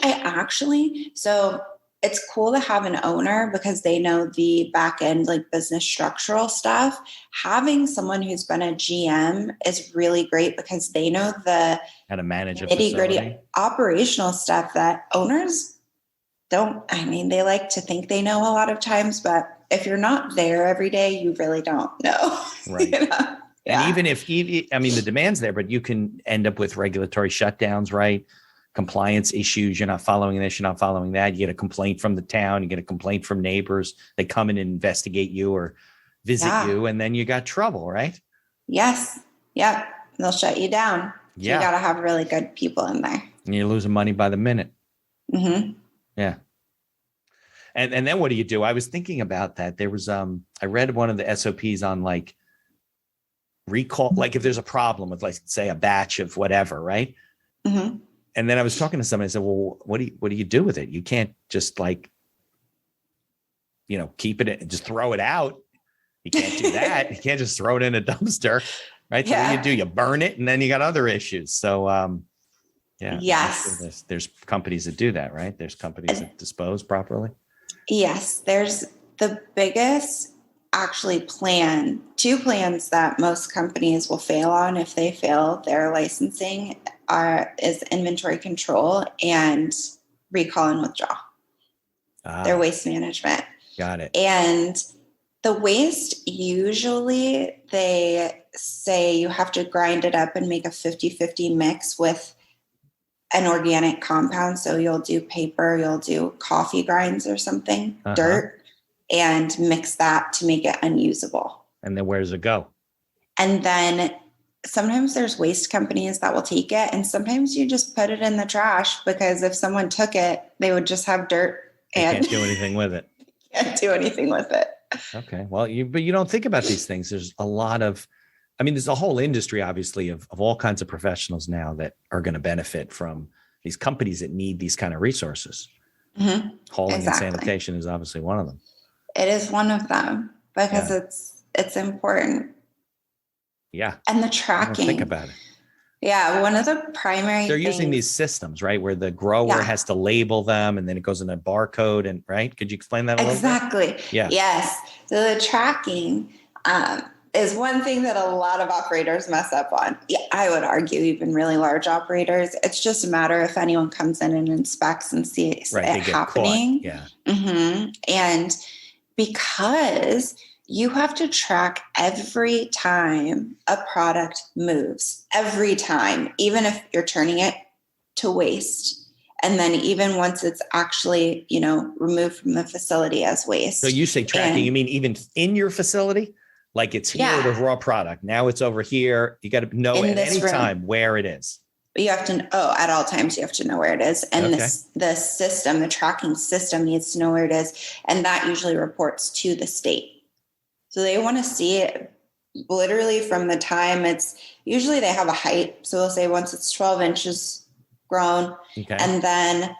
so it's cool to have an owner because they know the back end, like business structural stuff. Having someone who's been a GM is really great because they know the how to manage nitty gritty operational stuff that owners don't. I mean, they like to think they know a lot of times, but if you're not there every day, you really don't know. Right. You know? And even if, the demand's there, but you can end up with regulatory shutdowns, right? Compliance issues. You're not following this, you're not following that. You get a complaint from the town, you get a complaint from neighbors. They come in and investigate you or visit you, and then you got trouble, right? Yes. Yep. They'll shut you down. Yeah. You got to have really good people in there. And you're losing money by the minute. Mm-hmm. Yeah. And then what do you do? I was thinking about that. There was, I read one of the SOPs on like recall, like if there's a problem with, like, say, a batch of whatever, right? Mm-hmm. And then I was talking to somebody. I said, "Well, what do you do with it? You can't just like, keep it and just throw it out. You can't do that. You can't just throw it in a dumpster, right? So what do? You burn it, and then you got other issues. So, yes, there's companies that do that, right? There's companies that dispose properly. Yes, there's the biggest two plans that most companies will fail on if they fail their licensing is inventory control and recall and withdraw. Their waste management. Got it. And the waste, usually they say you have to grind it up and make a 50-50 mix with an organic compound. So you'll do paper, you'll do coffee grinds or something, dirt, and mix that to make it unusable. And then where does it go? And then sometimes there's waste companies that will take it, and sometimes you just put it in the trash because if someone took it, they would just have dirt and can't do anything with it. Can't do anything with it. Okay. Well, but you don't think about these things. There's a lot of, there's a whole industry, obviously, of all kinds of professionals now that are going to benefit from these companies that need these kind of resources. Mm-hmm. Hauling and sanitation is obviously one of them. It is one of them because it's important. Yeah. And the tracking. Think about it. Yeah. One of the primary They're using these systems, right? Where the grower has to label them and then it goes in a barcode and right. Could you explain that a little bit? Exactly. Yeah. Yes. So the tracking is one thing that a lot of operators mess up on. Yeah, I would argue even really large operators. It's just a matter if anyone comes in and inspects and sees it happening. Yeah. Mm-hmm. And because you have to track every time a product moves, every time, even if you're turning it to waste. And then even once it's actually, removed from the facility as waste. So you say tracking, you mean even in your facility? Like it's here, the raw product. Now it's over here. You got to know at any time where it is. You have to, at all times, you have to know where it is. And the tracking system needs to know where it is. And that usually reports to the state. So they want to see it literally from the time usually they have a height. So they'll say once it's 12 inches grown, and then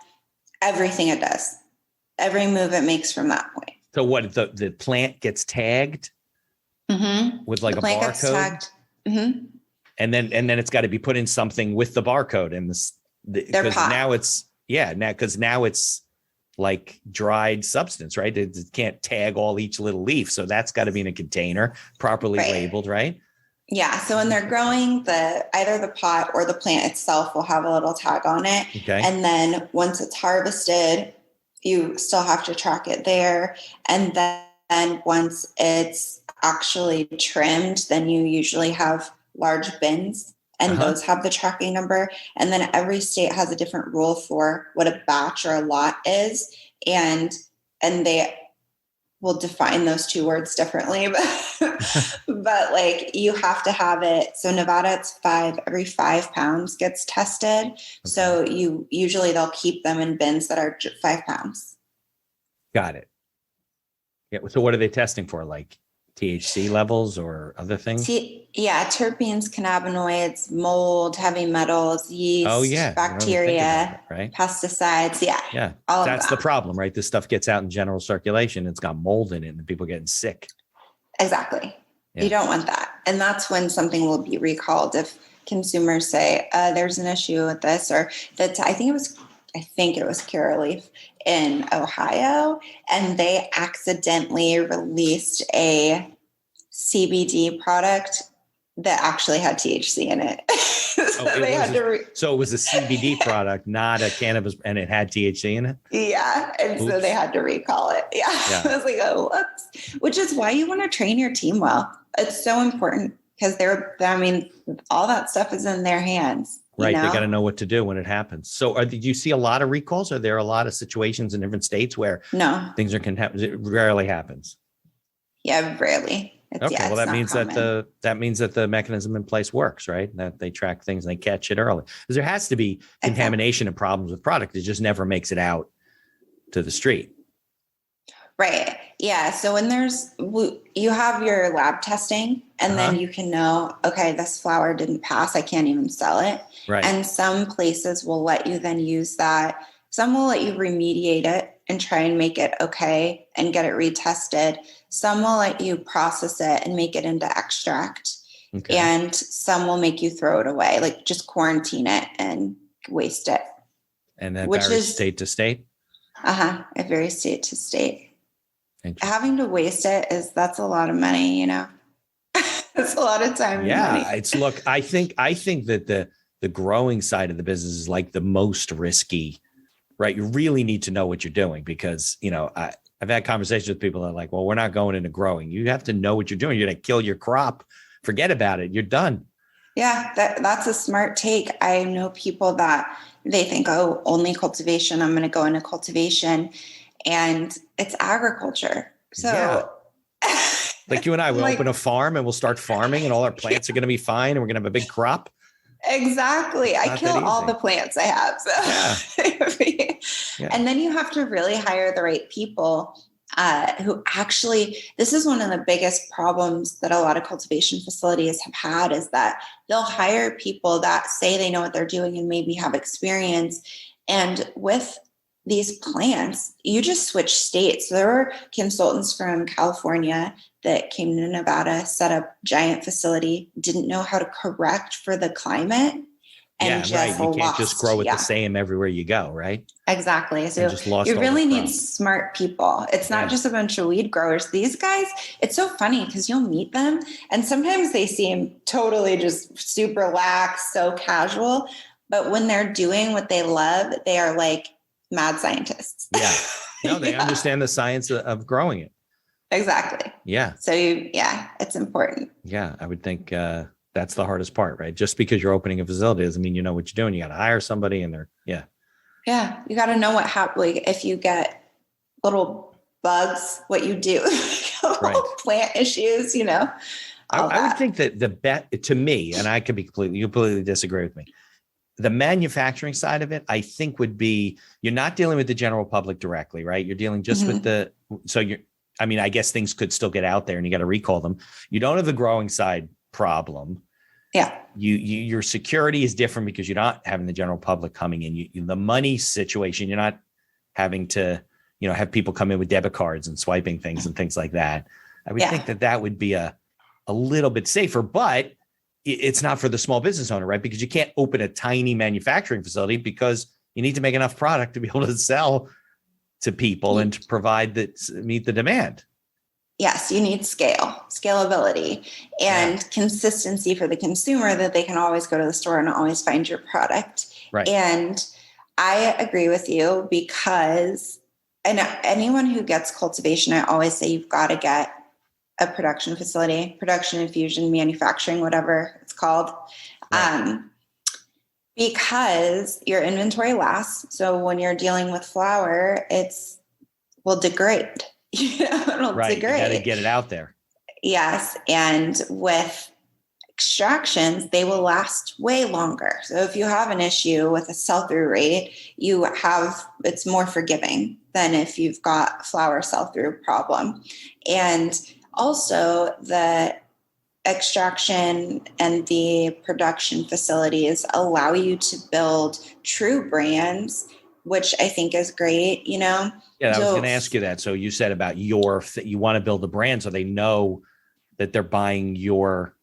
everything it does, every move it makes from that point. So what, the plant gets tagged with like a barcode? Mm-hmm. And then it's got to be put in something with the barcode and because now it's like dried substance, right? It can't tag each little leaf. So that's got to be in a container, properly labeled, right? Yeah. So when they're growing, either the pot or the plant itself will have a little tag on it. Okay. And then once it's harvested, you still have to track it there. And then once it's actually trimmed, then you usually have large bins and those have the tracking number. And then every state has a different rule for what a batch or a lot is. And they will define those two words differently, but like you have to have it. So Nevada, it's every 5 pounds gets tested. Okay. So they'll keep them in bins that are 5 pounds. Got it. Yeah. So what are they testing for? Like THC levels or other things? Terpenes, cannabinoids, mold, heavy metals, yeast, Oh yeah. bacteria, It, right? pesticides. Yeah. Yeah. All That's of the that. problem, right? This stuff gets out in general circulation. It's got mold in it and people getting sick. Exactly. Yeah. You don't want that. And that's when something will be recalled if consumers say, there's an issue with this, or that I think it was Curaleaf in Ohio, and they accidentally released a CBD product that actually had THC in it. So it was a CBD product, not a cannabis, and it had THC in it? Yeah. And so they had to recall it. Yeah. I was like, oh, whoops. Which is why you want to train your team well. It's so important because all that stuff is in their hands. Right. They got to know what to do when it happens. So do you see a lot of recalls? Are there a lot of situations in different states where things can happen? It rarely happens. Yeah, rarely. Well, that means that the mechanism in place works, right? That they track things and they catch it early. Because there has to be contamination and problems with product. It just never makes it out to the street. Right. Yeah. So when you have your lab testing and then you can know, okay, this flower didn't pass. I can't even sell it. Right. And some places will let you then use that. Some will let you remediate it and try and make it okay and get it retested. Some will let you process it and make it into extract. Okay. And some will make you throw it away, like just quarantine it and waste it. And that varies state to state? It varies state to state. Having to waste that's a lot of money, It's a lot of time and money. I think that the growing side of the business is like the most risky, right? You really need to know what you're doing because, I've had conversations with people that are like, well, we're not going into growing. You have to know what you're doing. You're going to kill your crop. Forget about it. You're done. Yeah, that's a smart take. I know people that they think, oh, only cultivation. I'm going to go into cultivation. And it's agriculture. So like you and I will open a farm and we'll start farming and all our plants are going to be fine. And we're going to have a big crop. Exactly. I kill all the plants I have. So. And then you have to really hire the right people who actually, this is one of the biggest problems that a lot of cultivation facilities have had is that they'll hire people that say they know what they're doing and maybe have experience. And with these plants, you just switch states. So there were consultants from California that came to Nevada, set up giant facility, didn't know how to correct for the climate. And You can't just grow it the same everywhere you go, right? Exactly. So you really need smart people. It's not just a bunch of weed growers. These guys, it's so funny because you'll meet them and sometimes they seem totally just super lax, so casual. But when they're doing what they love, they are like mad scientists. Yeah. No, they understand the science of growing it. Exactly. Yeah. So it's important. Yeah. I would think that's the hardest part, right? Just because you're opening a facility doesn't mean you know what you're doing. You got to hire somebody and Yeah. You got to know what happens. Like if you get little bugs, what you do, plant issues, I would think that the bet to me, and I could be completely disagree with me. The manufacturing side of it, I think would be, you're not dealing with the general public directly, right? You're dealing just with I guess things could still get out there and you got to recall them. You don't have the growing side problem. Yeah. Your security is different because you're not having the general public coming in. The money situation, you're not having to, have people come in with debit cards and swiping things and things like that. I would think that would be a little bit safer, but it's not for the small business owner, right? Because you can't open a tiny manufacturing facility because you need to make enough product to be able to sell to people and to meet the demand. Yes, you need scalability and consistency for the consumer that they can always go to the store and always find your product. Right. And I agree with you because anyone who gets cultivation, I always say you've got to get a production facility, production, infusion, manufacturing, whatever it's called. Right. Because your inventory lasts. So when you're dealing with flour, will degrade. It'll degrade. You got to get it out there. Yes. And with extractions, they will last way longer. So if you have an issue with a sell-through rate, it's more forgiving than if you've got flower sell-through problem. And also the extraction and the production facilities allow you to build true brands, which I think is great, Yeah, I was going to ask you that. So you said about you want to build a brand so they know that they're buying your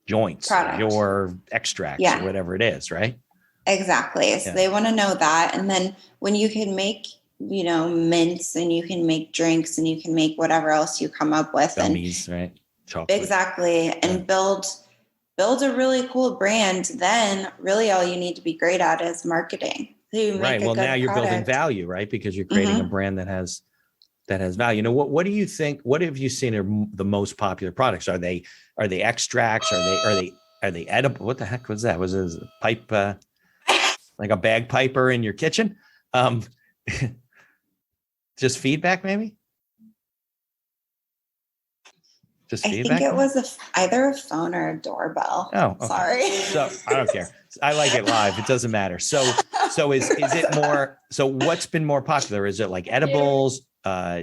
joints, your extracts, or whatever it is, right? Exactly. So they want to know that. And then when you can make, mints, and you can make drinks, and you can make whatever else you come up with. Gummies, right? Chocolate. Exactly. And build a really cool brand. Then really all you need to be great at is marketing. So you make Well, now you're building value, right? Because you're creating a brand that has value. What do you think? What have you seen are the most popular products? Are they extracts? Are they edible? What the heck was that? Was it a pipe, like a bagpiper in your kitchen? Just feedback, maybe? Just feedback? I think it was either a phone or a doorbell. Oh, okay. Sorry. So I don't care. I like it live. It doesn't matter. So is it more? So what's been more popular? Is it like edibles,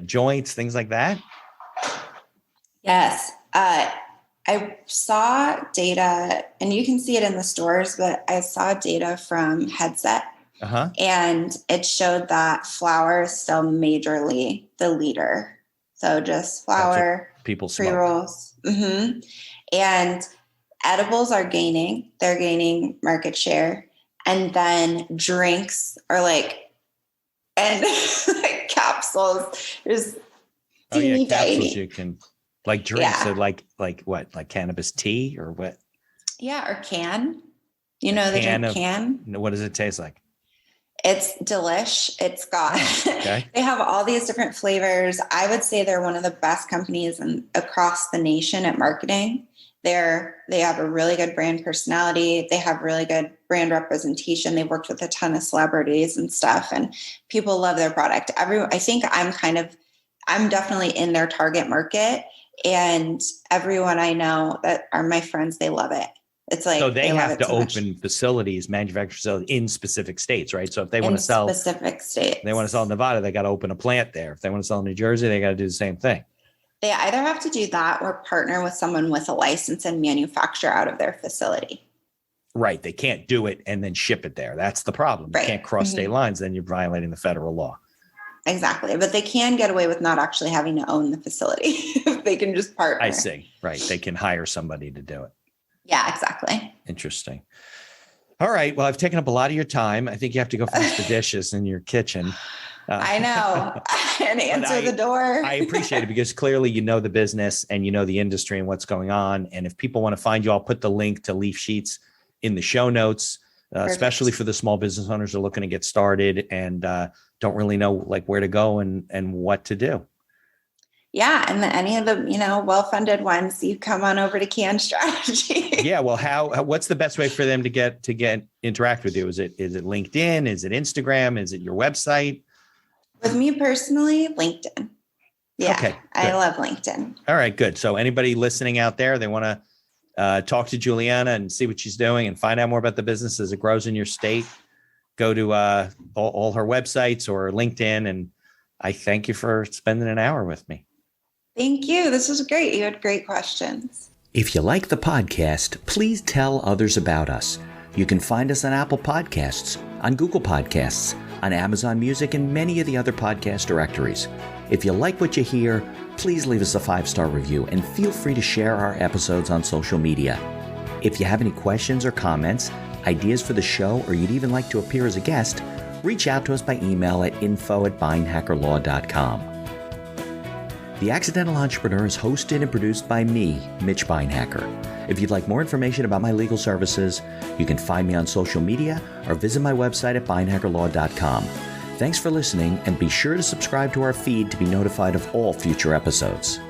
joints, things like that? Yes. I saw data, and you can see it in the stores, but I saw data from Headset, and it showed that flower is still majorly the leader. So just flower, people pre-rolls. And edibles are gaining. They're gaining market share. And then drinks are and like capsules. There's teeny capsules tiny. You can, like drinks, so like what? Like cannabis tea or what? Yeah, or Cann. The drink Cann? What does it taste like? It's delish. It's got, they have all these different flavors. I would say they're one of the best companies across the nation at marketing. They have a really good brand personality. They have really good brand representation. They've worked with a ton of celebrities and stuff, and people love their product. I think I'm definitely in their target market, and everyone I know that are my friends, they love it. It's like, so they have to open facilities, manufacturing facilities in specific states, right? So if they want to sell specific states, they want to sell in Nevada, they got to open a plant there. If they want to sell in New Jersey, they got to do the same thing. They either have to do that or partner with someone with a license and manufacture out of their facility. Right. They can't do it and then ship it there. That's the problem. Right. You can't cross state lines. Then you're violating the federal law. Exactly. But they can get away with not actually having to own the facility. They can just partner. I see. Right. They can hire somebody to do it. Yeah, exactly. Interesting. All right. Well, I've taken up a lot of your time. I think you have to go finish the dishes in your kitchen. I know. And answer the door. I appreciate it because clearly you know the business and you know the industry and what's going on. And if people want to find you, I'll put the link to Leafsheets in the show notes, especially for the small business owners who are looking to get started and don't really know where to go and what to do. Yeah. And any of the, well-funded ones, you come on over to Cann Strategy. Yeah. Well, what's the best way for them to interact with you? Is it LinkedIn? Is it Instagram? Is it your website? With me personally, LinkedIn. Yeah. Okay. I love LinkedIn. All right, good. So anybody listening out there, they want to talk to Juliana and see what she's doing and find out more about the business as it grows in your state, go to all her websites or LinkedIn. And I thank you for spending an hour with me. Thank you. This was great. You had great questions. If you like the podcast, please tell others about us. You can find us on Apple Podcasts, on Google Podcasts, on Amazon Music, and many of the other podcast directories. If you like what you hear, please leave us a 5-star review and feel free to share our episodes on social media. If you have any questions or comments, ideas for the show, or you'd even like to appear as a guest, reach out to us by email at info@beinhackerlaw.com. The Accidental Entrepreneur is hosted and produced by me, Mitch Beinhacker. If you'd like more information about my legal services, you can find me on social media or visit my website at beinhackerlaw.com. Thanks for listening, and be sure to subscribe to our feed to be notified of all future episodes.